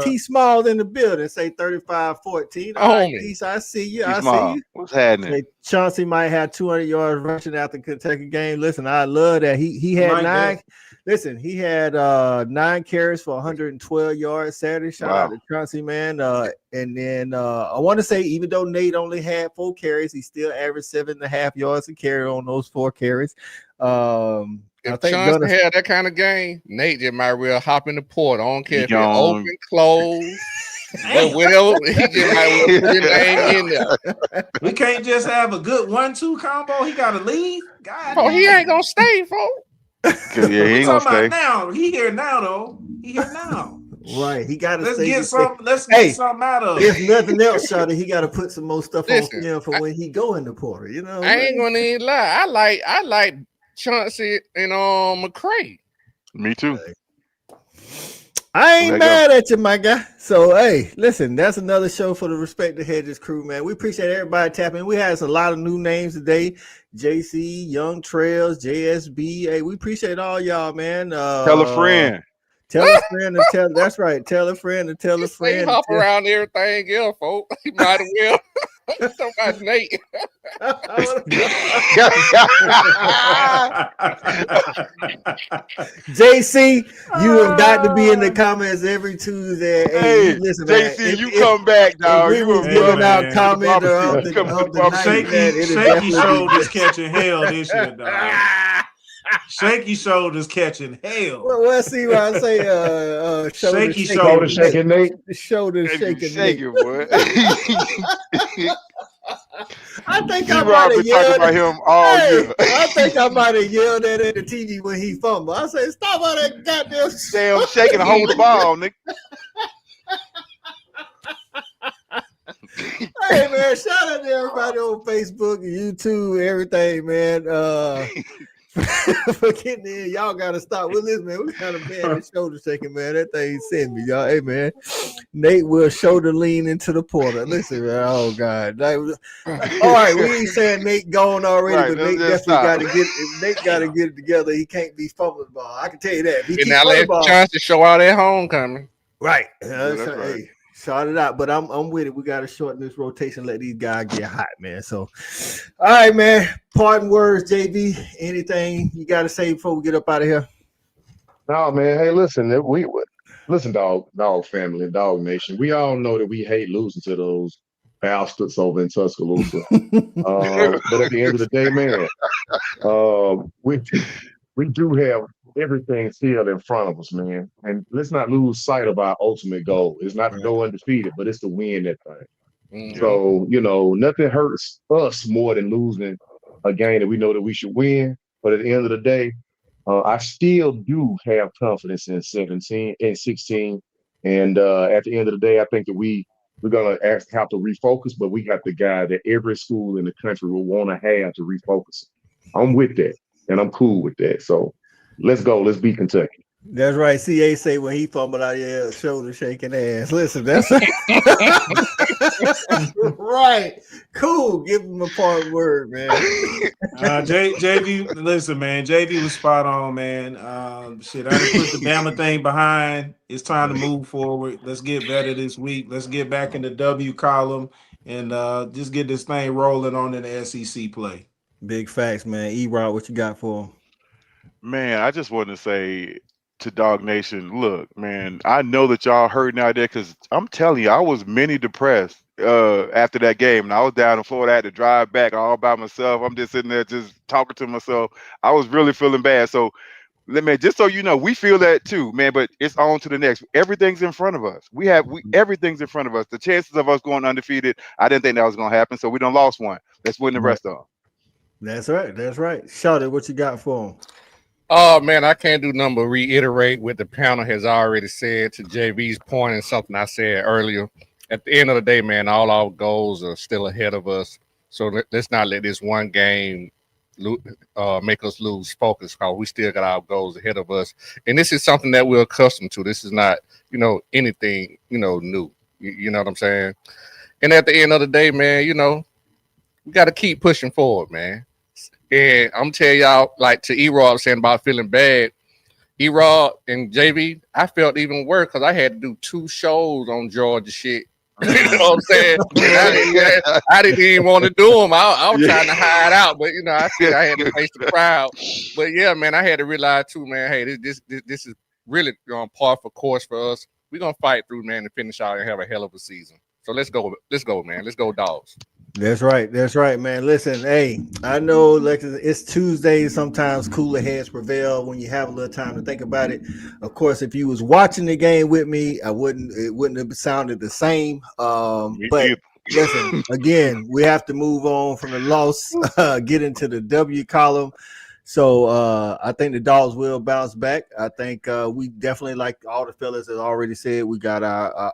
Speaker 5: T Small in the building, say 35-14. All right, T, I see you. I see you.
Speaker 11: What's happening?
Speaker 5: Chauncey might have 200 yards rushing after the Kentucky game. Listen, I love that. He had nine. Listen, he had 9 carries for 112 yards Saturday. Shout out to Chauncey, man. And then I want to say, even though Nate only had 4 carries, he still averaged 7.5 yards a carry on those 4 carries.
Speaker 10: If Chauncey had that kind of game, Nate just might well hop in the port. I don't care if it's open, closed, whatever. He just might well put his name in there.
Speaker 8: We can't just have a good 1-2 combo. He got to leave.
Speaker 10: God, he ain't gonna stay, folks.
Speaker 11: He ain't gonna stay.
Speaker 8: Now he here now, though. He here now.
Speaker 5: Right, he got to.
Speaker 8: Let's get something out of it.
Speaker 5: If nothing else, Shawty, he got to put some more stuff on film for when he go in the portal. You know,
Speaker 10: I ain't gonna even lie. I like Chauncey and McCray.
Speaker 11: Me too.
Speaker 5: I ain't mad at you, my guy. So, hey, listen, that's another show for the Respect the Hedges crew, man. We appreciate everybody tapping. We had a lot of new names today. JC, Young Trails, JSB. Hey, we appreciate all y'all, man.
Speaker 11: Tell a friend.
Speaker 5: Tell a friend and tell. That's right. Tell a friend and tell a friend.
Speaker 10: Hop around everything else, folks. He might as well. Somebody Nate.
Speaker 5: JC, you have got to be in the comments every Tuesday.
Speaker 11: Hey, listen, JC, man, you come back, dog.
Speaker 5: We was giving out comments of the night.
Speaker 8: Shaky shoulders catching hell this year, dog. Shaky shoulders catching hell.
Speaker 5: Well, see what I say.
Speaker 8: Shaky shoulders
Speaker 9: shaking, Nate.
Speaker 5: Shoulders shaking,
Speaker 11: boy.
Speaker 5: I think I might have yelled
Speaker 11: about him all year.
Speaker 5: I think I might have yelled at the TV when he fumbled. I said, "Stop all that goddamn
Speaker 11: shaking, hold the ball, nigga."
Speaker 5: Hey man, shout out to everybody on Facebook, YouTube, everything, man. For getting in, y'all gotta stop with this, man. We kind of bad at shoulder shaking, man. That thing sent me, y'all. Hey man, Nate will shoulder lean into the portal. Listen, man. Oh god. All right, we ain't saying Nate gone already,
Speaker 11: right,
Speaker 5: but Nate definitely got to get. Nate got to get it together. He can't be fumbling the ball. I can tell you that. If he
Speaker 10: now let Chance to show out at homecoming.
Speaker 5: Right.
Speaker 11: Right.
Speaker 5: Hey, shout it out, but I'm with it. We got to shorten this rotation, let these guys get hot, man. So, all right, man. Parting words, JB. Anything you got to say before we get up out of here?
Speaker 9: No, man. Hey, listen, listen, dog family, dog nation. We all know that we hate losing to those bastards over in Tuscaloosa. But at the end of the day, man, we do have everything still in front of us, man. And let's not lose sight of our ultimate goal. It's not to go undefeated, but it's to win that thing. Mm-hmm. So, nothing hurts us more than losing a game that we know that we should win. But at the end of the day, I still do have confidence in 17 and 16. And at the end of the day, I think that we're going to have to refocus, but we got the guy that every school in the country will want to have to refocus. I'm with that, and I'm cool with that. So let's go. Let's beat Kentucky.
Speaker 5: That's right. CA say when he fumbled out here, shoulder shaking ass. Listen, that's right. Cool. Give him a part word, man.
Speaker 8: JV, listen, man. JV was spot on, man. Shit, I done put the Bama thing behind. It's time to move forward. Let's get better this week. Let's get back in the W column and just get this thing rolling on in the SEC play.
Speaker 5: Big facts, man. E-Rod, what you got for him?
Speaker 11: Man, I just want to say to Dog Nation, look, man, I know that y'all hurting out there because I'm telling you, I was mini depressed after that game. And I was down in Florida. I had to drive back all by myself. I'm just sitting there just talking to myself. I was really feeling bad. So, man, just so you know, we feel that too, man, but it's on to the next. Everything's in front of us. Everything's in front of us. The chances of us going undefeated, I didn't think that was going to happen. So we done lost one. Let's win the rest of them.
Speaker 5: That's right. That's right. Shawty, what you got for him?
Speaker 10: Oh, man, I can't do nothing but reiterate what the panel has already said to JV's point and something I said earlier. At the end of the day, man, all our goals are still ahead of us. So let's not let this one game make us lose focus, because we still got our goals ahead of us. And this is something that we're accustomed to. This is not, anything, new. You know what I'm saying? And at the end of the day, man, we got to keep pushing forward, man. And I'm telling y'all, like to E-Rod saying about feeling bad, E-Rod and JV, I felt even worse because I had to do 2 shows on Georgia shit. You know what I'm saying? I didn't even want to do them. I was trying to hide out, but I had to face the crowd. But yeah, man, I had to realize too, man. Hey, this is really par for course for us. We're gonna fight through, man, to finish out and have a hell of a season. So let's go, man. Let's go, Dawgs.
Speaker 5: That's right, man. Listen, hey, I know like it's Tuesday. Sometimes cooler heads prevail when you have a little time to think about it. Of course, if you was watching the game with me, it wouldn't have sounded the same. But listen, again, we have to move on from the loss, get into the W column. So I think the Dogs will bounce back. I think we definitely, like all the fellas have already said, we got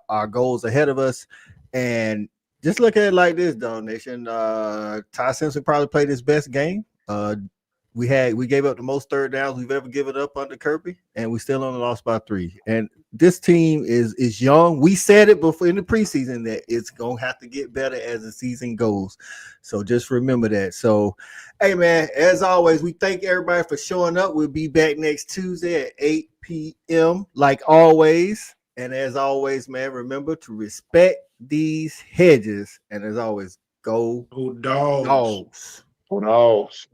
Speaker 5: our goals ahead of us. And just look at it like this, Dog Nation. Ty Simpson probably played his best game. We gave up the most third downs we've ever given up under Kirby, and we still only lost by 3. And this team is young. We said it before in the preseason that it's gonna have to get better as the season goes. So just remember that. So, hey man, as always, we thank everybody for showing up. We'll be back next Tuesday at 8 p.m. like always. And as always, man, remember to respect these hedges. And as always, go
Speaker 8: Dogs.
Speaker 9: Dogs.